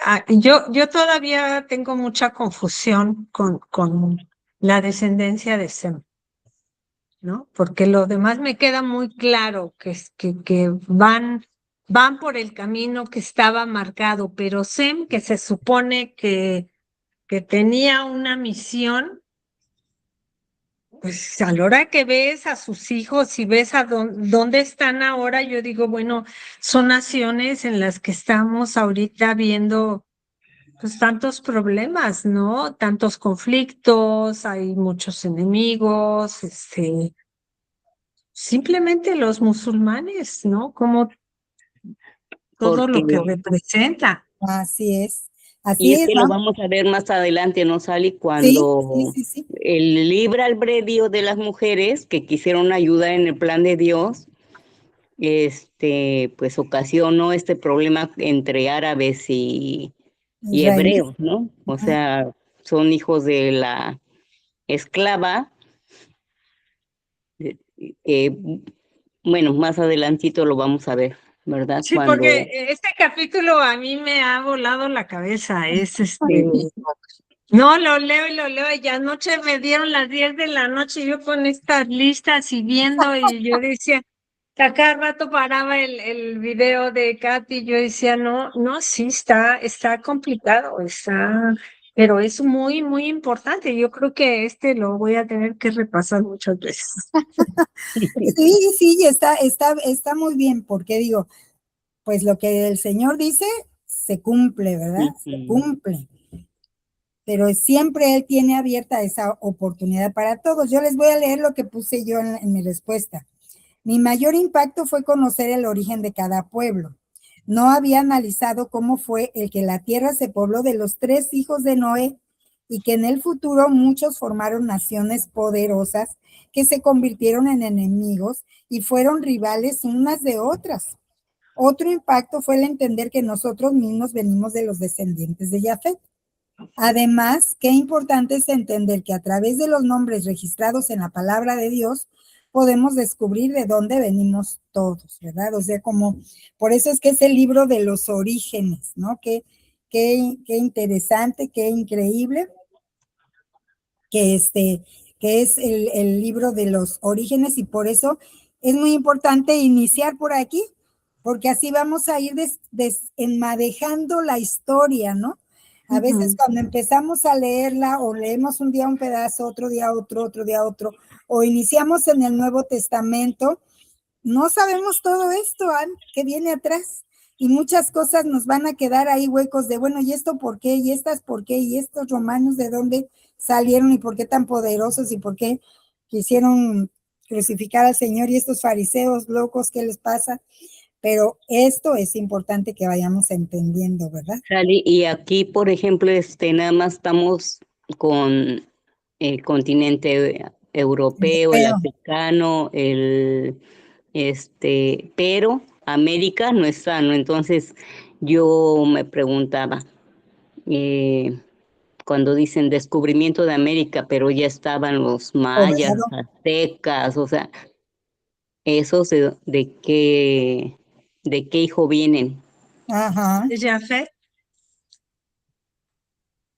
es. yo todavía tengo mucha confusión con la descendencia de Sem, ¿no? Porque lo demás me queda muy claro que van por el camino que estaba marcado, pero Sem, que se supone que tenía una misión, pues a la hora que ves a sus hijos y ves a dónde están ahora, yo digo, bueno, son naciones en las que estamos ahorita viendo pues tantos problemas, ¿no? Tantos conflictos, hay muchos enemigos, simplemente los musulmanes, ¿no? Como todo porque, lo que representa. así y es es, que lo ¿no? vamos a ver más adelante, ¿no, Sally? Sí, sí, Cuando sí, sí. el libre albedrío de las mujeres que quisieron ayudar en el plan de Dios, pues ocasionó este problema entre árabes y Israelí. hebreos, ¿no? O Ajá. sea, son hijos de la esclava, que, bueno, más adelantito lo vamos a ver, ¿verdad? Sí, porque Cuando este capítulo a mí me ha volado la cabeza. sí, No, lo leo y lo leo. Y anoche me dieron las 10 de la noche, yo con estas listas y viendo, y yo decía, a cada rato paraba el video de Katy, y yo decía, no, no, sí, está complicado, pero es muy, muy importante. Yo creo que lo voy a tener que repasar muchas veces. Sí, sí, y está muy bien, porque digo, pues lo que el Señor dice se cumple, ¿verdad? Se ujú. cumple. Pero siempre Él tiene abierta esa oportunidad para todos. Yo les voy a leer lo que puse yo en mi respuesta. Mi mayor impacto fue conocer el origen de cada pueblo. No había analizado cómo fue el que la tierra se pobló de los 3 hijos de Noé y que en el futuro muchos formaron naciones poderosas que se convirtieron en enemigos y fueron rivales unas de otras. Otro impacto fue el entender que nosotros mismos venimos de los descendientes de Jafet. Además, qué importante es entender que a través de los nombres registrados en la palabra de Dios, podemos descubrir de dónde venimos todos, ¿verdad? O sea, por eso es que es el libro de los orígenes, ¿no? Qué interesante, qué increíble que que es el libro de los orígenes, y por eso es muy importante iniciar por aquí, porque así vamos a ir desenmadejando la historia, ¿no? A veces cuando empezamos a leerla o leemos un día un pedazo, otro día otro, otro día otro, o iniciamos en el Nuevo Testamento, no sabemos todo esto que viene atrás, y muchas cosas nos van a quedar ahí huecos de, bueno, ¿y esto por qué? ¿Y estas por qué? ¿Y estos romanos de dónde salieron y por qué tan poderosos y por qué quisieron crucificar al Señor? Y estos fariseos locos, ¿qué les pasa? Pero esto es importante que vayamos entendiendo, ¿verdad? Sally, y aquí, por ejemplo, nada más estamos con el continente europeo, el Europeo. africano, pero América no está, ¿no? Entonces, yo me preguntaba, eh, cuando dicen descubrimiento de América, pero ya estaban los mayas, Poblado. aztecas, o sea, esos de qué hijo vienen. Ajá, De Jafet,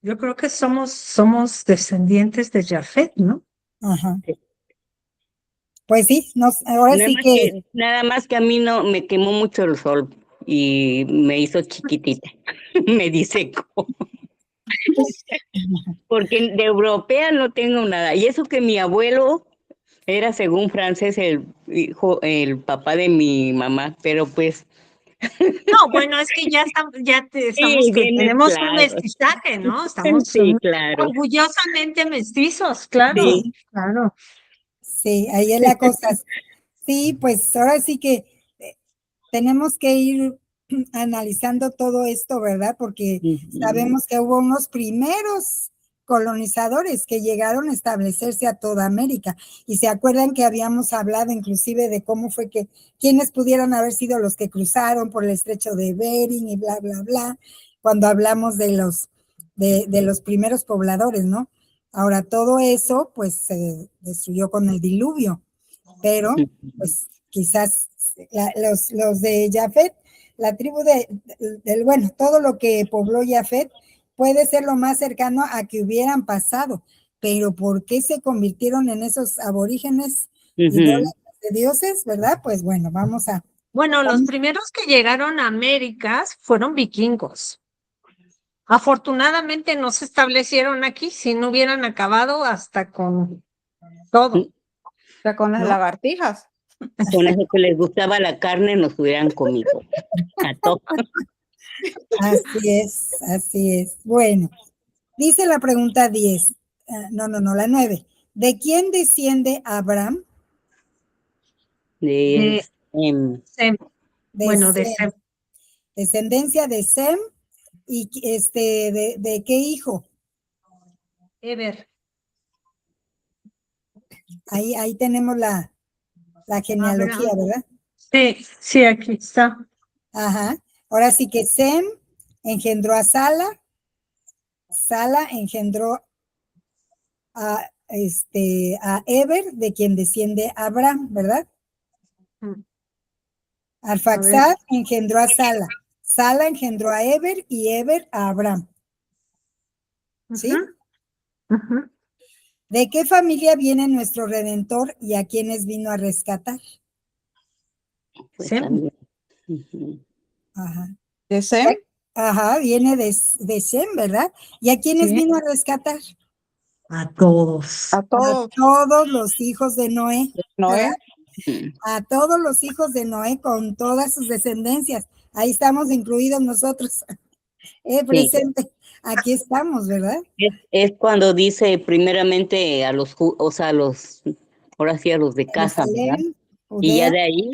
yo creo que somos descendientes de Jafet, ¿no? ajá. Pues sí, ahora sí que, Nada más que a mí no me quemó mucho el sol y me hizo chiquitita, me disecó, porque de europea no tengo nada. Y eso que mi abuelo era, según francés, el papá de mi mamá, pero pues No, bueno, es que estamos sí, que bien tenemos un mezclado. mestizaje, ¿no? Estamos Sí, claro, orgullosamente mestizos, claro, sí. claro. sí, ahí es la cosa. Sí, pues ahora sí que tenemos que ir analizando todo esto, ¿verdad? Porque Ujú. sabemos que hubo unos primeros colonizadores que llegaron a establecerse a toda América. Y se acuerdan que habíamos hablado inclusive de cómo fue quiénes pudieron haber sido los que cruzaron por el estrecho de Bering y bla, bla, bla, cuando hablamos de los primeros pobladores, ¿no? Ahora, todo eso, pues, se destruyó con el diluvio, pero pues quizás los de Jafet, la tribu bueno, todo lo que pobló Jafet puede ser lo más cercano a que hubieran pasado, pero ¿por qué se convirtieron en esos aborígenes Ujú. idólatras de dioses, verdad? Pues bueno, Bueno, los primeros que llegaron a Américas fueron vikingos. Afortunadamente no se establecieron aquí, si no hubieran acabado hasta con todo. O sea, con las ¿No? lagartijas. Con eso que les gustaba la carne, nos hubieran comido. A todos. Así es, así es. Bueno, dice la pregunta 10. No, la 9. ¿De quién desciende Abraham? De, Sem. De Bueno, de Sem. Sem. Descendencia de Sem. ¿Y de qué hijo? Eber. Ahí tenemos la genealogía, Abraham. ¿verdad? Sí, sí, aquí está. Ajá. Ahora sí que Sem engendró a Sala. Sala engendró a Eber, de quien desciende Abraham, ¿verdad? Mm. Arfaxad engendró a Sala. Sala engendró a Eber y Eber a Abraham. ¿Sí? Ujú, ujú. ¿De qué familia viene nuestro Redentor y a quienes vino a rescatar? pues Sem. también. Ujú. Ajá. ¿De Sem? Ajá, viene de Sem, ¿verdad? ¿Y a quiénes Sí. vino a rescatar? A todos. A A todos. todos los hijos de Noé, Noé. ¿verdad? Mm. A todos los hijos de Noé con todas sus descendencias. Ahí estamos incluidos nosotros, Sí. presente. Aquí estamos, ¿verdad? Es cuando dice primeramente a los, o sea, a los, ahora sí a los de casa, ¿verdad? Jerusalén, Y ya Judea, de ahí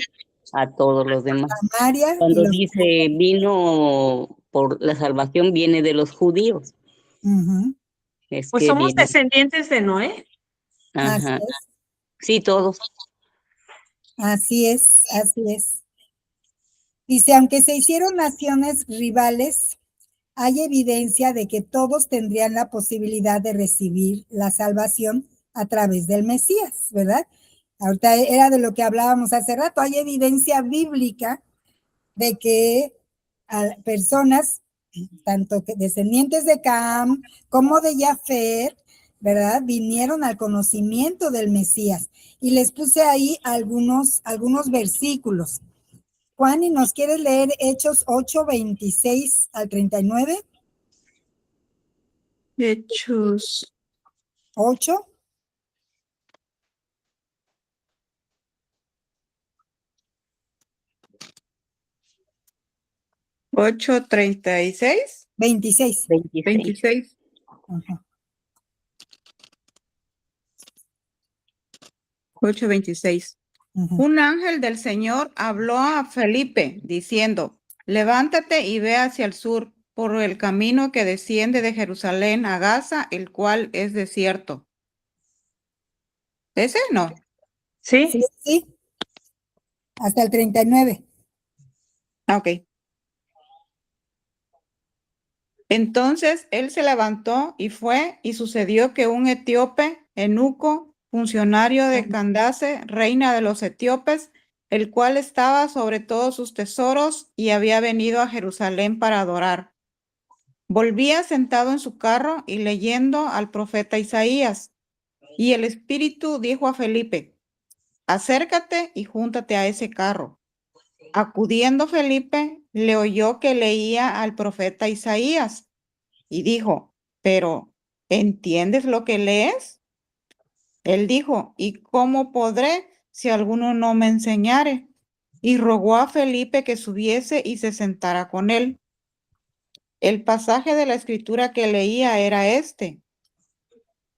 a todos los demás. Samaria y Cuando los... dice vino por la salvación, viene de los judíos. Ujú. Es Pues que somos viene. descendientes de Noé. Así Ajá. es, Sí, todos. así es, así es. Dice, aunque se hicieron naciones rivales, hay evidencia de que todos tendrían la posibilidad de recibir la salvación a través del Mesías, ¿verdad? Ahorita era de lo que hablábamos hace rato. Hay evidencia bíblica de que personas, tanto que descendientes de Cam como de Jafet, ¿verdad? Vinieron al conocimiento del Mesías. Y les puse ahí algunos versículos. Juan, ¿y nos quieres leer Hechos 8, 26 al 39? Hechos 8, 8:36, 26. 26. 26. Ajá. 8:26. Ujú. Un ángel del Señor habló a Felipe diciendo, levántate y ve hacia el sur por el camino que desciende de Jerusalén a Gaza, el cual es desierto. ¿Ese no? Sí. Sí, sí, hasta el 39. Ah, ok. Entonces él se levantó y fue, y sucedió que un etíope, eunuco, funcionario de Candace, reina de los etíopes, el cual estaba sobre todos sus tesoros y había venido a Jerusalén para adorar. Volvía sentado en su carro y leyendo al profeta Isaías. Y el Espíritu dijo a Felipe, acércate y júntate a ese carro. Acudiendo Felipe, le oyó que leía al profeta Isaías y dijo, pero ¿entiendes lo que lees? Él dijo, ¿y cómo podré si alguno no me enseñare? Y rogó a Felipe que subiese y se sentara con él. El pasaje de la escritura que leía era este.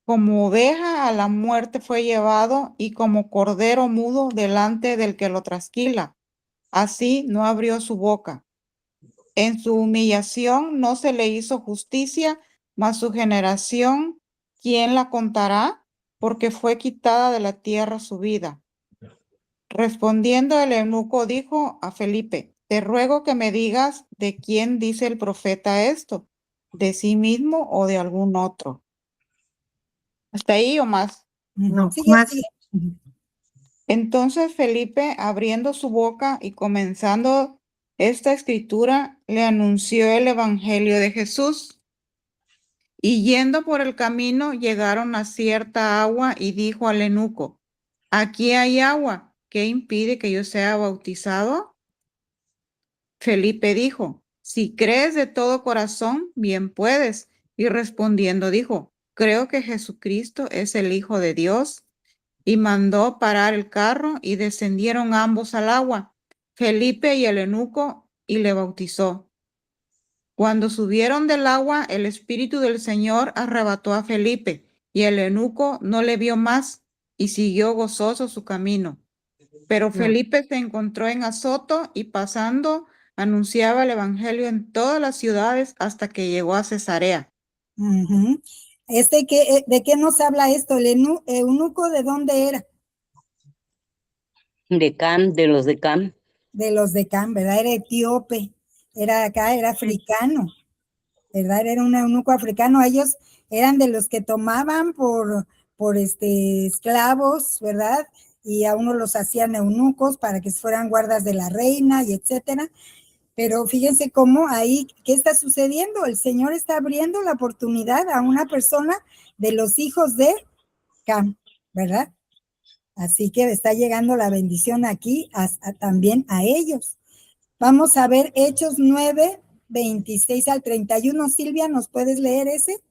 Como oveja a la muerte fue llevado y como cordero mudo delante del que lo trasquila. Así no abrió su boca. En su humillación no se le hizo justicia, mas su generación, ¿quién la contará? Porque fue quitada de la tierra su vida. Respondiendo el eunuco dijo a Felipe, te ruego que me digas de quién dice el profeta esto, de sí mismo o de algún otro. ¿Hasta ahí o más? No, Sigue, más. sigue. Ujú. Entonces Felipe, abriendo su boca y comenzando esta escritura, le anunció el evangelio de Jesús. Y yendo por el camino, llegaron a cierta agua y dijo al eunuco, aquí hay agua, ¿qué impide que yo sea bautizado? Felipe dijo, si crees de todo corazón, bien puedes. Y respondiendo dijo, creo que Jesucristo es el Hijo de Dios. y mandó parar el carro y descendieron ambos al agua, Felipe y el eunuco, y le bautizó. Cuando subieron del agua, el Espíritu del Señor arrebató a Felipe, y el eunuco no le vio más y siguió gozoso su camino. Pero Felipe se encontró en Azoto y pasando anunciaba el evangelio en todas las ciudades hasta que llegó a Cesarea. Ujú. ¿De qué nos habla esto? ¿El eunuco de dónde era? De Cam, de los de Cam. De los de Cam, ¿verdad? Era etíope, era africano, ¿verdad? Era un eunuco africano. Ellos eran de los que tomaban por esclavos, ¿verdad? Y a uno los hacían eunucos para que fueran guardas de la reina y etcétera. Pero fíjense cómo ahí, ¿qué está sucediendo? El Señor está abriendo la oportunidad a una persona de los hijos de Cam, ¿verdad? Así que está llegando la bendición aquí también a ellos. Vamos a ver Hechos 9, 26 al 31. Silvia, ¿nos puedes leer ese?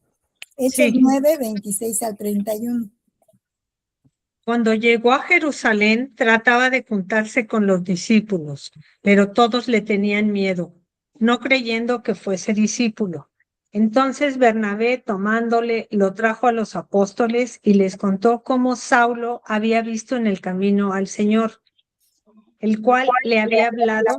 Hechos Sí. 9, 26 al 31. Cuando llegó a Jerusalén, trataba de juntarse con los discípulos, pero todos le tenían miedo, no creyendo que fuese discípulo. Entonces Bernabé, tomándole, lo trajo a los apóstoles y les contó cómo Saulo había visto en el camino al Señor, el cual le había hablado,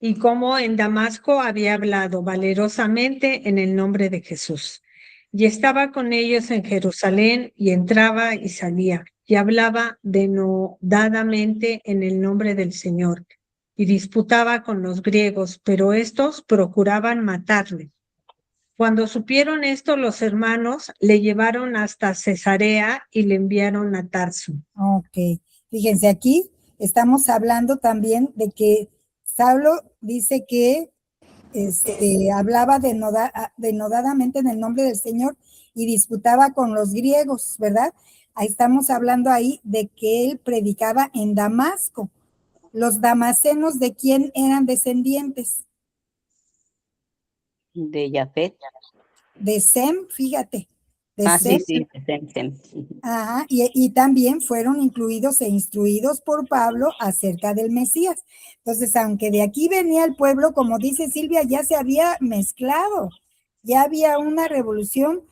y cómo en Damasco había hablado valerosamente en el nombre de Jesús. Y estaba con ellos en Jerusalén, y entraba y salía, y hablaba denodadamente en el nombre del Señor, y disputaba con los griegos, pero estos procuraban matarle. Cuando supieron esto, los hermanos le llevaron hasta Cesarea y le enviaron a Tarso. Ok, fíjense, aquí estamos hablando también de que Saulo dice que hablaba denodadamente en el nombre del Señor y disputaba con los griegos, ¿verdad? Ahí estamos hablando ahí de que él predicaba en Damasco. Los damasenos, ¿de quién eran descendientes? De Jafet. De Sem, fíjate. De Sí, Sem. sí, Sem. Ajá, y también fueron incluidos e instruidos por Pablo acerca del Mesías. Entonces, aunque de aquí venía el pueblo, como dice Silvia, ya se había mezclado, ya había una revolución.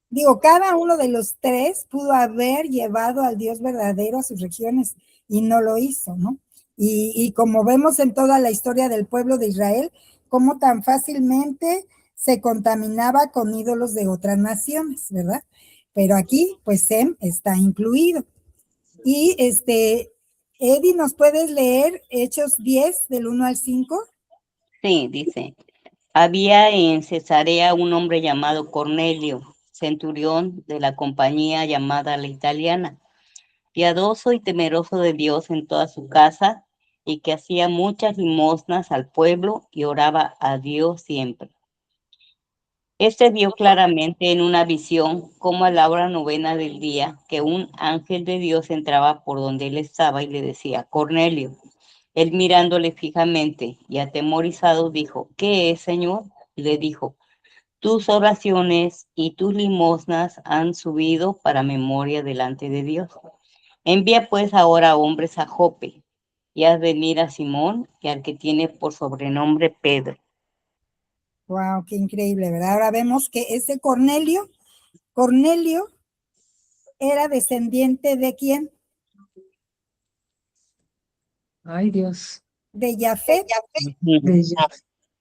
Digo, cada uno de los tres pudo haber llevado al Dios verdadero a sus regiones y no lo hizo, ¿no? Y como vemos en toda la historia del pueblo de Israel, cómo tan fácilmente se contaminaba con ídolos de otras naciones, ¿verdad? Pero aquí, pues, Sem está incluido. Y Eddie, ¿nos puedes leer Hechos 10, del 1 al 5? Sí, dice. Había en Cesarea un hombre llamado Cornelio, centurión de la compañía llamada La Italiana, piadoso y temeroso de Dios en toda su casa, y que hacía muchas limosnas al pueblo y oraba a Dios siempre. Este vio claramente en una visión, como a la hora novena del día, que un ángel de Dios entraba por donde él estaba y le decía, Cornelio. Él mirándole fijamente y atemorizado dijo, ¿qué es, Señor? Y le dijo, tus oraciones y tus limosnas han subido para memoria delante de Dios. Envía pues ahora hombres a Jope y haz venir a Simón y al que tiene por sobrenombre Pedro. Wow, qué increíble, ¿verdad? Ahora vemos que ese Cornelio era descendiente ¿de quién? Ay, Dios. De Jafet. De-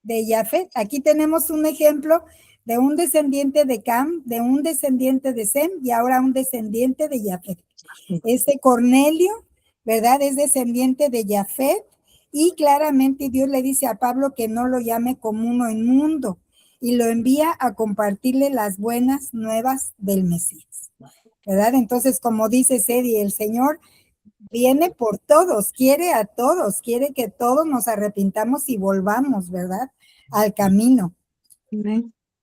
De Jafet. Aquí tenemos un ejemplo de un descendiente de Cam, de un descendiente de Sem y ahora un descendiente de Jafet. Este Cornelio, ¿verdad? Es descendiente de Jafet y claramente Dios le dice a Pablo que no lo llame como uno inmundo y lo envía a compartirle las buenas nuevas del Mesías, ¿verdad? Entonces, como dice Cedi, el Señor viene por todos, quiere a todos, quiere que todos nos arrepintamos y volvamos, ¿verdad? Al camino.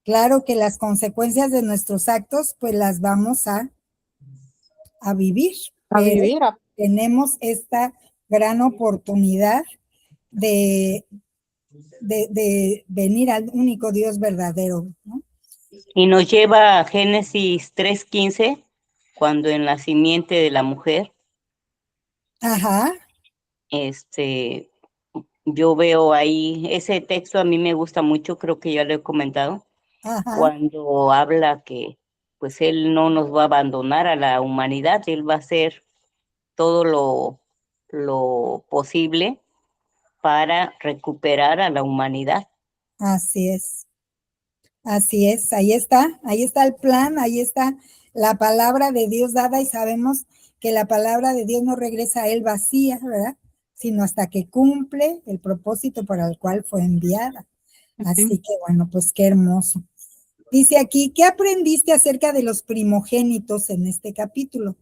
Claro que las consecuencias de nuestros actos, pues las vamos a vivir. Pero tenemos esta gran oportunidad de venir al único Dios verdadero, ¿no? Y nos lleva a Génesis 3:15, cuando en la simiente de la mujer, Ajá, yo veo ahí, ese texto a mí me gusta mucho, creo que ya lo he comentado, ajá, cuando habla que pues Él no nos va a abandonar a la humanidad, Él va a hacer todo lo posible para recuperar a la humanidad. así es. Así es, ahí está el plan, ahí está la palabra de Dios dada y sabemos que la palabra de Dios no regresa a él vacía, ¿verdad? Sino hasta que cumple el propósito para el cual fue enviada. Así que bueno, pues qué hermoso. Dice aquí, ¿qué aprendiste acerca de los primogénitos en este capítulo?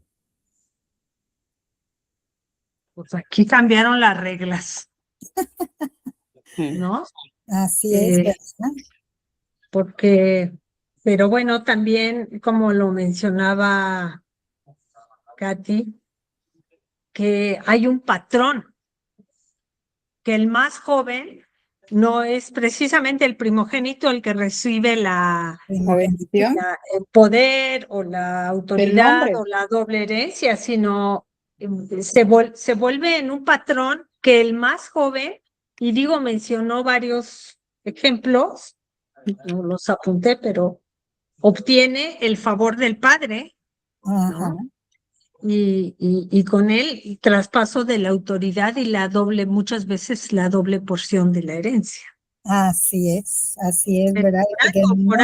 Pues aquí cambiaron las reglas, ¿no? Así es, ¿verdad? Porque, pero bueno, también como lo mencionaba Katy, que hay un patrón, que el más joven no es precisamente el primogénito el que recibe La Primogénito. bendición, el poder o la el autoridad nombre. o la doble herencia, sino se vuelve en un patrón que el más joven, y digo, mencionó varios ejemplos, no los apunté, pero obtiene el favor del padre, Ajá, ¿no? Y con él el traspaso de la autoridad y la doble, muchas veces la doble porción de la herencia. así es, Pero ¿verdad? El pequeño.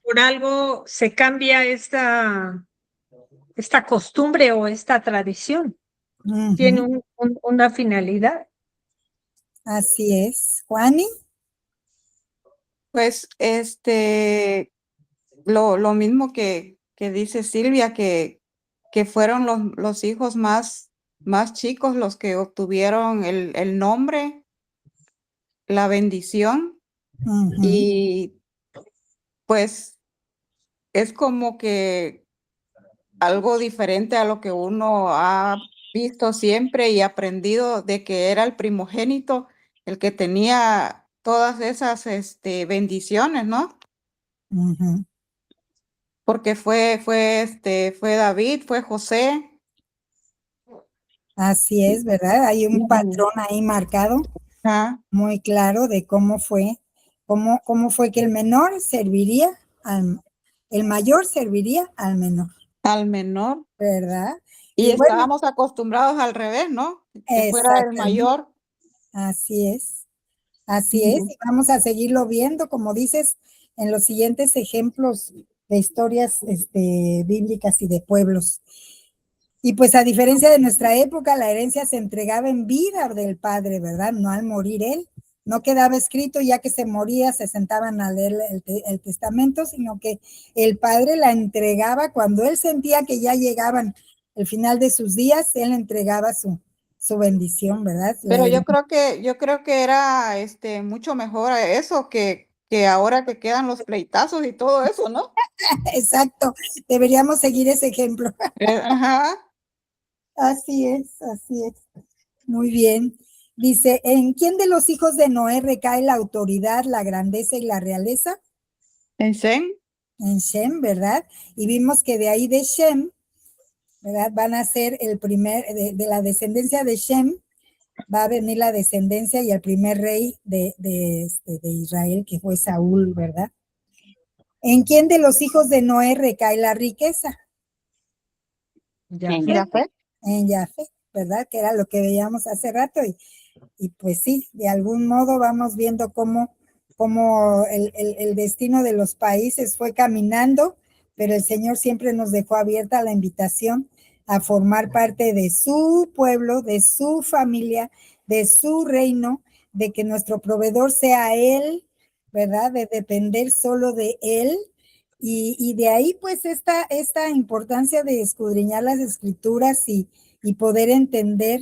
por algo se cambia esta costumbre o esta tradición. Tiene Ujú, una finalidad. así es. Juani, Pues lo mismo que dice Silvia, que fueron los hijos más chicos los que obtuvieron el nombre, la bendición, ujú, y pues es como que algo diferente a lo que uno ha visto siempre y aprendido de que era el primogénito el que tenía todas esas bendiciones, ¿no? ujú. Porque fue David, fue José. Así es, ¿verdad? Hay un Ujú. patrón ahí marcado Ajá, muy claro de cómo fue que el menor serviría el mayor serviría al menor, al menor. ¿verdad? Y Y bueno, estábamos acostumbrados al revés, ¿no? Que fuera el exactamente, mayor. así es, así es, Ujú. y vamos a seguirlo viendo, como dices, en los siguientes ejemplos de historias bíblicas y de pueblos. Y pues a diferencia de nuestra época, la herencia se entregaba en vida del padre, ¿verdad? No al morir él. No quedaba escrito ya que se moría, se sentaban a leer el testamento, sino que el padre la entregaba cuando él sentía que ya llegaban el final de sus días, él entregaba su bendición, ¿verdad? Pero yo creo que era mucho mejor eso que ahora que quedan los pleitazos y todo eso, ¿no? Exacto, deberíamos seguir ese ejemplo. Ajá. Así es, así es. Muy bien. Dice, ¿en quién de los hijos de Noé recae la autoridad, la grandeza y la realeza? En Zen, En Shem, ¿verdad? Y vimos que de ahí de Shem, ¿verdad? Van a ser el primer, de la descendencia de Shem, va a venir la descendencia y el primer rey de Israel, que fue Saúl, ¿verdad? ¿En quién de los hijos de Noé recae la riqueza? Ya En fue. Jafet. En Jafet, ¿verdad? Que era lo que veíamos hace rato y pues sí, de algún modo vamos viendo cómo el destino de los países fue caminando, pero el Señor siempre nos dejó abierta la invitación a formar parte de su pueblo, de su familia, de su reino, de que nuestro proveedor sea Él, ¿verdad? De depender solo de Él. Y de ahí pues esta importancia de escudriñar las escrituras y poder entender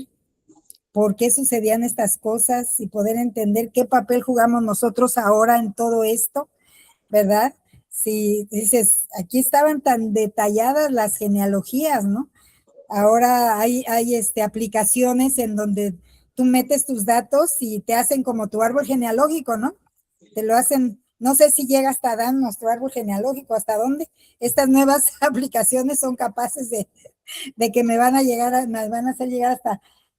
por qué sucedían estas cosas y poder entender qué papel jugamos nosotros ahora en todo esto, ¿verdad? Si dices, aquí estaban tan detalladas las genealogías, ¿no? Ahora hay aplicaciones en donde tú metes tus datos y te hacen como tu árbol genealógico, ¿no? Te lo hacen No sé si llega hasta Adán, nuestro árbol genealógico, hasta dónde estas nuevas aplicaciones son capaces de que me van a llegar, me van a hacer llegar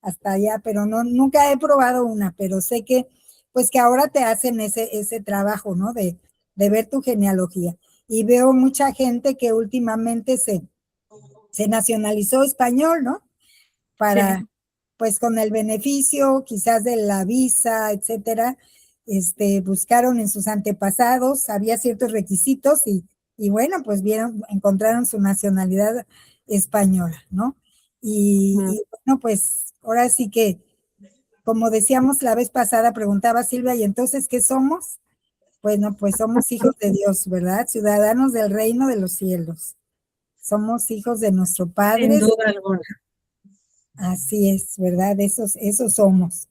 hasta allá, pero no, nunca he probado una, pero sé que, pues que ahora te hacen ese trabajo, ¿no? De ver tu genealogía. Y veo mucha gente que últimamente se nacionalizó español, ¿no? Para, Sí. pues con el beneficio quizás de la visa, etcétera, buscaron en sus antepasados, había ciertos requisitos y bueno, pues encontraron su nacionalidad española, ¿no? Y bueno, pues ahora sí que, como decíamos la vez pasada, preguntaba Silvia, ¿y entonces qué somos? Bueno, pues somos hijos de Dios, ¿verdad? Ciudadanos del reino de los cielos. Somos hijos de nuestro Sin Padre. duda alguna. Así es, ¿verdad? Esos somos.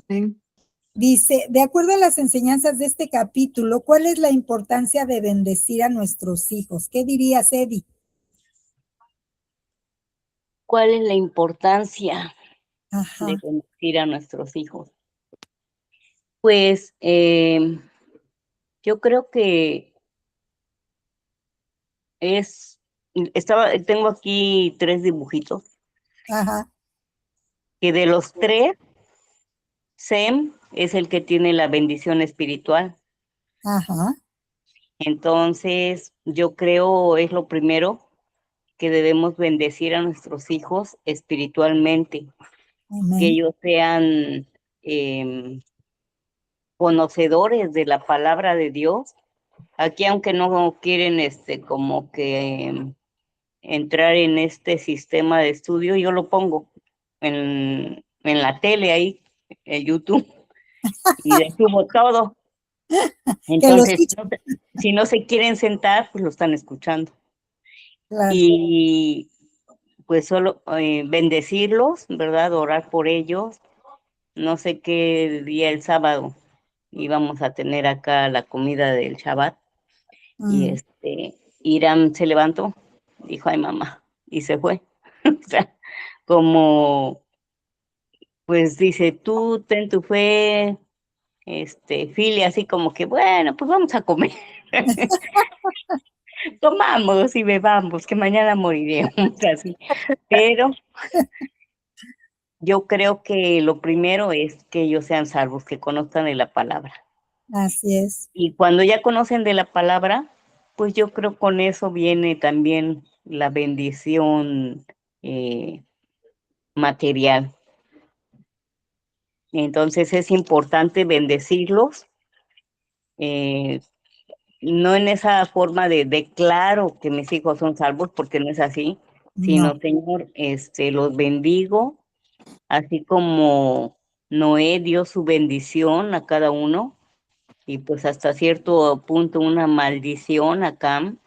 Amén. Dice, de acuerdo a las enseñanzas de este capítulo, ¿cuál es la importancia de bendecir a nuestros hijos? ¿Qué dirías, Eddie? ¿Cuál es la importancia de Ajá, bendecir a nuestros hijos? Pues yo creo que tengo aquí 3 dibujitos, ajá, que de los 3, Sem es el que tiene la bendición espiritual. ajá, Entonces, yo creo es lo primero que debemos bendecir a nuestros hijos espiritualmente, que amén. ellos sean conocedores de la palabra de Dios. Aquí, aunque no quieren como que entrar en este sistema de estudio, yo lo pongo en la tele ahí, en YouTube, y le subo todo. Que lo Entonces, escuchen, si no se quieren sentar, pues lo están escuchando. claro. Y pues solo bendecirlos, ¿verdad? Orar por ellos. No sé qué día el sábado íbamos a tener acá la comida del Shabbat y Mm, Irán se levantó, dijo, ay mamá, y se fue. O sea, como, pues dice, tú ten tu fe, Filia, así como que, bueno, pues vamos a comer. Tomamos y bebamos, que mañana moriremos, así. Pero yo creo que lo primero es que ellos sean salvos, que conozcan de la palabra. así es, Y cuando ya conocen de la palabra, pues yo creo con eso viene también la bendición material. Entonces es importante bendecirlos, eh, no en esa forma de declaro que mis hijos son salvos, porque no es así, no, sino, Señor, los bendigo, así como Noé dio su bendición a cada uno, y pues hasta cierto punto una maldición a Cam,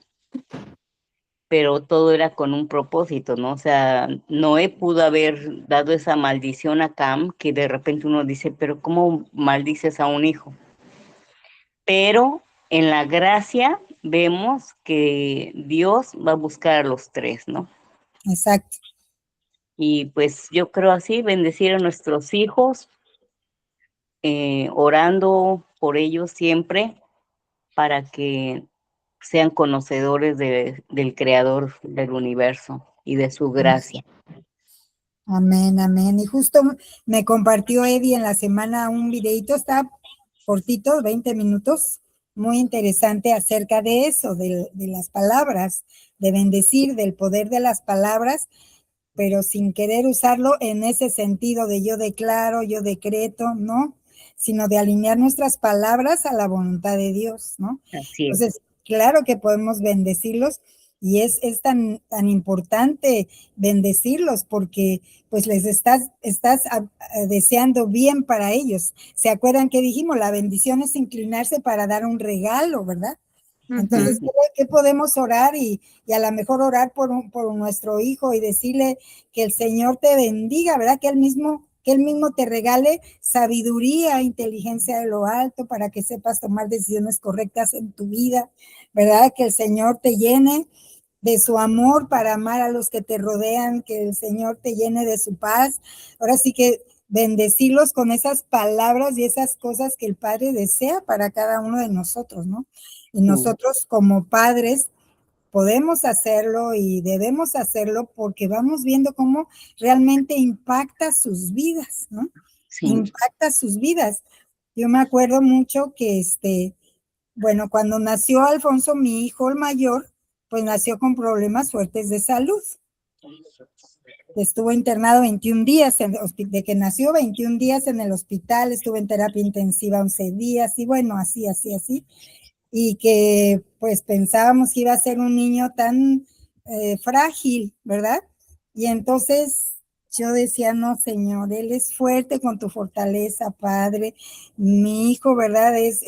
pero todo era con un propósito, ¿no? O sea, Noé pudo haber dado esa maldición a Cam, que de repente uno dice, pero ¿cómo maldices a un hijo? Pero en la gracia vemos que Dios va a buscar a los 3, ¿no? exacto, Y pues yo creo así, bendecir a nuestros hijos, orando por ellos siempre para que sean conocedores del Creador del universo y de su gracia. amén, amén. Y justo me compartió Eddie en la semana un videito, está cortito, 20 minutos, muy interesante acerca de eso, de las palabras, de bendecir, del poder de las palabras, pero sin querer usarlo en ese sentido de yo declaro, yo decreto, ¿no? Sino de alinear nuestras palabras a la voluntad de Dios, ¿no? Así es. Entonces, claro que podemos bendecirlos y es tan importante bendecirlos porque pues les estás deseando bien para ellos. ¿Se acuerdan que dijimos? La bendición es inclinarse para dar un regalo, ¿verdad? Entonces, ¿qué podemos orar? Y a lo mejor orar por nuestro hijo y decirle que el Señor te bendiga, ¿verdad? Que él mismo te regale sabiduría, inteligencia de lo alto para que sepas tomar decisiones correctas en tu vida, ¿verdad? Que el Señor te llene de su amor para amar a los que te rodean, que el Señor te llene de su paz. Ahora sí que bendecirlos con esas palabras y esas cosas que el Padre desea para cada uno de nosotros, ¿no? Y nosotros como padres podemos hacerlo y debemos hacerlo porque vamos viendo cómo realmente impacta sus vidas, ¿no? Sí. Impacta sus vidas. Yo me acuerdo mucho que, bueno, cuando nació Alfonso, mi hijo el mayor, pues nació con problemas fuertes de salud. Estuvo internado 21 días, de que nació 21 días en el hospital, estuvo en terapia intensiva 11 días y bueno, así. Y que pues pensábamos que iba a ser un niño tan frágil, ¿verdad? Y entonces yo decía, no, Señor, Él es fuerte con tu fortaleza, Padre. Mi hijo, ¿verdad? Es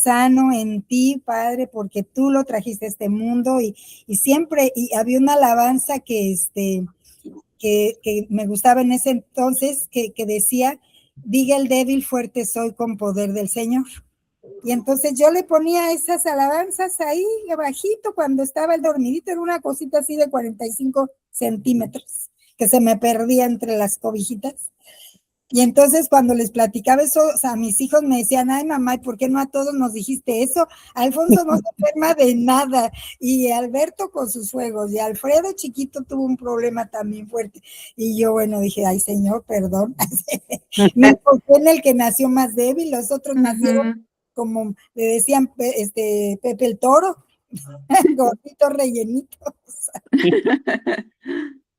sano en ti, Padre, porque tú lo trajiste a este mundo y siempre, y había una alabanza que me gustaba en ese entonces, que decía, diga el débil, fuerte soy con poder del Señor. Y entonces yo le ponía esas alabanzas ahí abajito cuando estaba el dormidito, era una cosita así de 45 centímetros que se me perdía entre las cobijitas. Y entonces cuando les platicaba eso, o sea, mis hijos me decían, ay mamá, ¿y por qué no a todos nos dijiste eso? Alfonso no se enferma de nada, y Alberto con sus juegos, y Alfredo chiquito tuvo un problema también fuerte. Y yo, bueno, dije, ay Señor, perdón. Me enfoqué en el que nació más débil, los otros nacieron como le decían Pepe el Toro, gorditos rellenitos.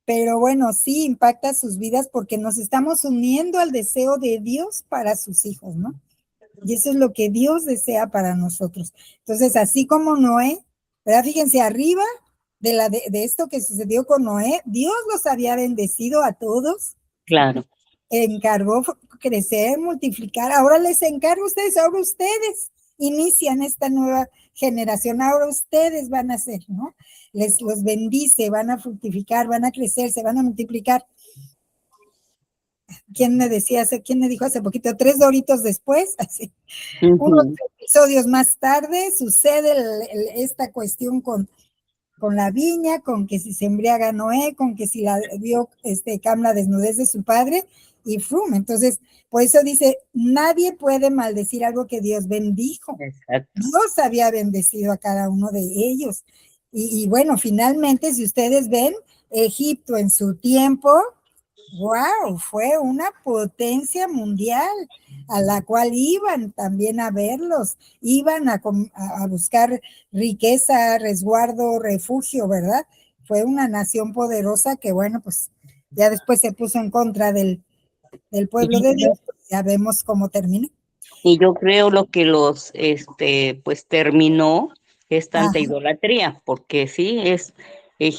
Pero bueno, sí impacta sus vidas porque nos estamos uniendo al deseo de Dios para sus hijos, ¿no? Y eso es lo que Dios desea para nosotros. Entonces, así como Noé, ¿verdad? Fíjense, arriba de esto que sucedió con Noé, Dios los había bendecido a todos. Claro. Encargó crecer, multiplicar. Ahora les encargo a ustedes, ahora ustedes inician esta nueva generación, ahora ustedes van a ser, ¿no? Los bendice, van a fructificar, van a crecer, se van a multiplicar. ¿Quién me dijo hace poquito? 3 doritos después, así. Unos episodios más tarde, sucede esta cuestión con la viña, con que si se embriaga Noé, con que si la dio Cam la desnudez de su padre, y frum. Entonces, por eso dice, nadie puede maldecir algo que Dios bendijo. Exacto. Dios había bendecido a cada uno de ellos. Y bueno, finalmente, si ustedes ven, Egipto en su tiempo, wow, fue una potencia mundial a la cual iban también a verlos, iban a buscar riqueza, resguardo, refugio, ¿verdad? Fue una nación poderosa que, bueno, pues ya después se puso en contra del pueblo de Dios, pues ya vemos cómo terminó. Y yo creo lo que los, pues terminó es tanta Ajá. idolatría, porque sí,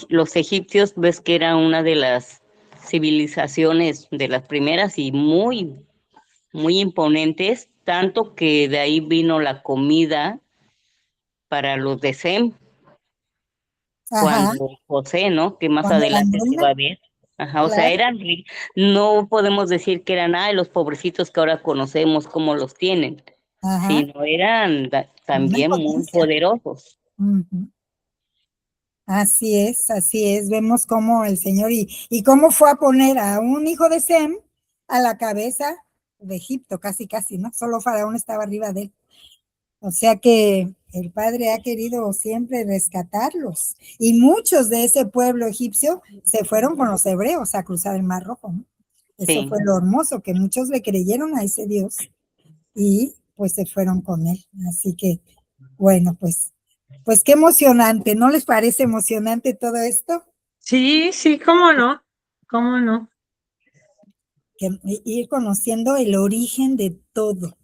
los egipcios, ves que era una de las civilizaciones de las primeras y muy, muy imponentes, tanto que de ahí vino la comida para los de Sem, Ajá. cuando José, ¿no? Que más Cuando la adelante se hambruna, va a ver. Ajá, o sea, claro. no podemos decir que eran, los pobrecitos que ahora conocemos cómo los tienen, Ajá. sino eran también Una muy potencia. poderosos. Uh-huh. Así es, vemos cómo el Señor y cómo fue a poner a un hijo de Sem a la cabeza de Egipto, casi, ¿no? Solo Faraón estaba arriba de él. O sea que el Padre ha querido siempre rescatarlos. Y muchos de ese pueblo egipcio se fueron con los hebreos a cruzar el Mar Rojo, ¿no? Eso Sí. fue lo hermoso, que muchos le creyeron a ese Dios y pues se fueron con él. Así que, bueno, pues qué emocionante, ¿no les parece emocionante todo esto? Sí, cómo no, cómo no. Ir conociendo el origen de todo,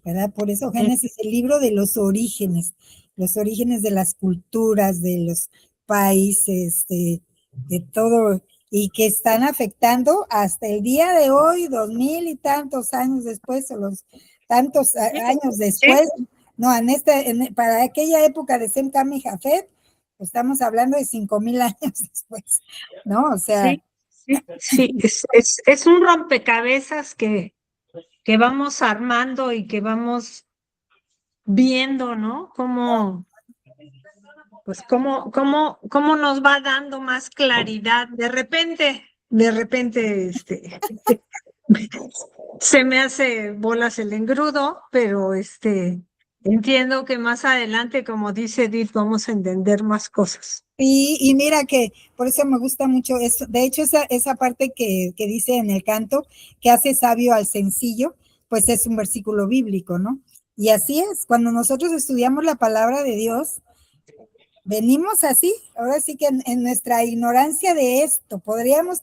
¿verdad? Por eso Génesis, el libro de los orígenes de las culturas, de los países, de todo, y que están afectando hasta el día de hoy, 2000 y tantos años después, o los tantos años después, no, para aquella época de Sem, Cam y Jafet, pues estamos hablando de 5000 años después, ¿no? O sea, Sí, es un rompecabezas que vamos armando y que vamos viendo, ¿no? Cómo nos va dando más claridad. De repente, Se me hace bolas el engrudo, pero entiendo que más adelante, como dice Edith, vamos a entender más cosas. Y mira que por eso me gusta mucho eso. De hecho, esa parte que dice en el canto, que hace sabio al sencillo, pues es un versículo bíblico, ¿no? Y así es, cuando nosotros estudiamos la palabra de Dios, venimos así, ahora sí que en nuestra ignorancia de esto, podemos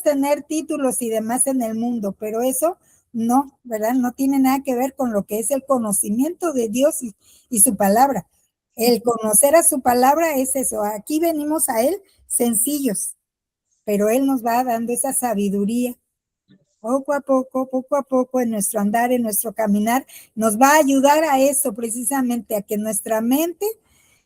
tener títulos y demás en el mundo, pero eso no, ¿verdad? No tiene nada que ver con lo que es el conocimiento de Dios y su palabra. El conocer a su palabra es eso. Aquí venimos a Él sencillos, pero Él nos va dando esa sabiduría. Poco a poco, en nuestro andar, en nuestro caminar, nos va a ayudar a eso, precisamente, a que nuestra mente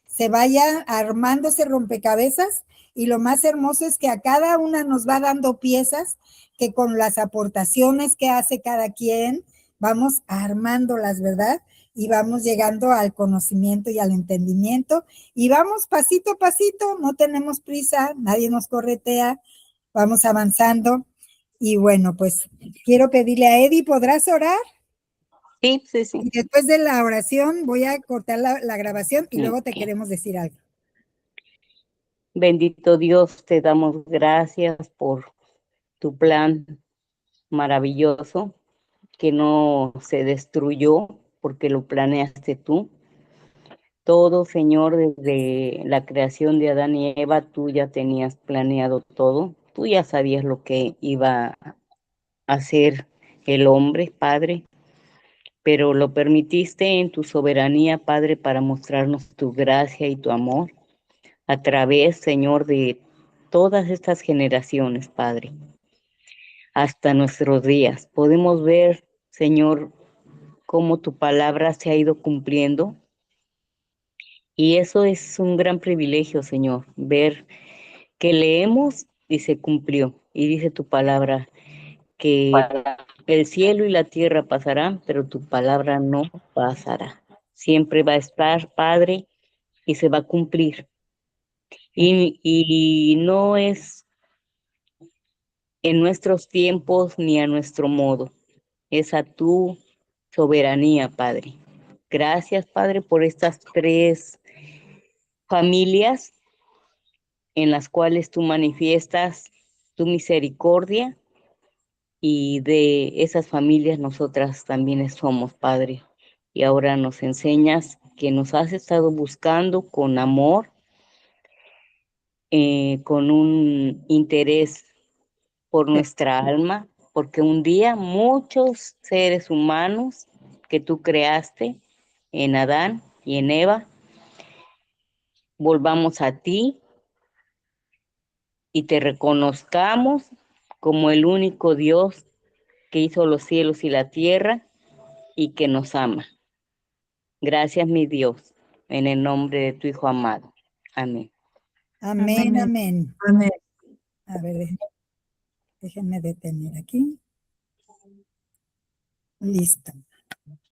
se vaya armando ese rompecabezas, y lo más hermoso es que a cada una nos va dando piezas que con las aportaciones que hace cada quien, vamos armándolas, ¿verdad? Y vamos llegando al conocimiento y al entendimiento, y vamos pasito a pasito, no tenemos prisa, nadie nos corretea, vamos avanzando. Y bueno, pues quiero pedirle a Eddie, ¿podrás orar? Sí, sí, sí. Y después de la oración voy a cortar la grabación y luego te Ok. queremos decir algo. Bendito Dios, te damos gracias por tu plan maravilloso que no se destruyó porque lo planeaste tú. Todo, Señor, desde la creación de Adán y Eva, tú ya tenías planeado todo. Tú ya sabías lo que iba a hacer el hombre, Padre, pero lo permitiste en tu soberanía, Padre, para mostrarnos tu gracia y tu amor a través, Señor, de todas estas generaciones, Padre, hasta nuestros días. Podemos ver, Señor, cómo tu palabra se ha ido cumpliendo, y eso es un gran privilegio, Señor, ver que leemos y se cumplió. Y dice tu palabra que el cielo y la tierra pasarán, pero tu palabra no pasará. Siempre va a estar, Padre, y se va a cumplir. Y no es en nuestros tiempos ni a nuestro modo, es a tu soberanía, Padre. Gracias, Padre, por estas 3 familias en las cuales tú manifiestas tu misericordia, y de esas familias nosotras también somos, Padre. Y ahora nos enseñas que nos has estado buscando con amor, con un interés por nuestra alma, porque un día muchos seres humanos que tú creaste en Adán y en Eva, volvamos a ti y te reconozcamos como el único Dios que hizo los cielos y la tierra y que nos ama. Gracias, mi Dios, en el nombre de tu Hijo amado. Amén. Amén, amén. Amén. A ver, déjenme detener aquí. Listo.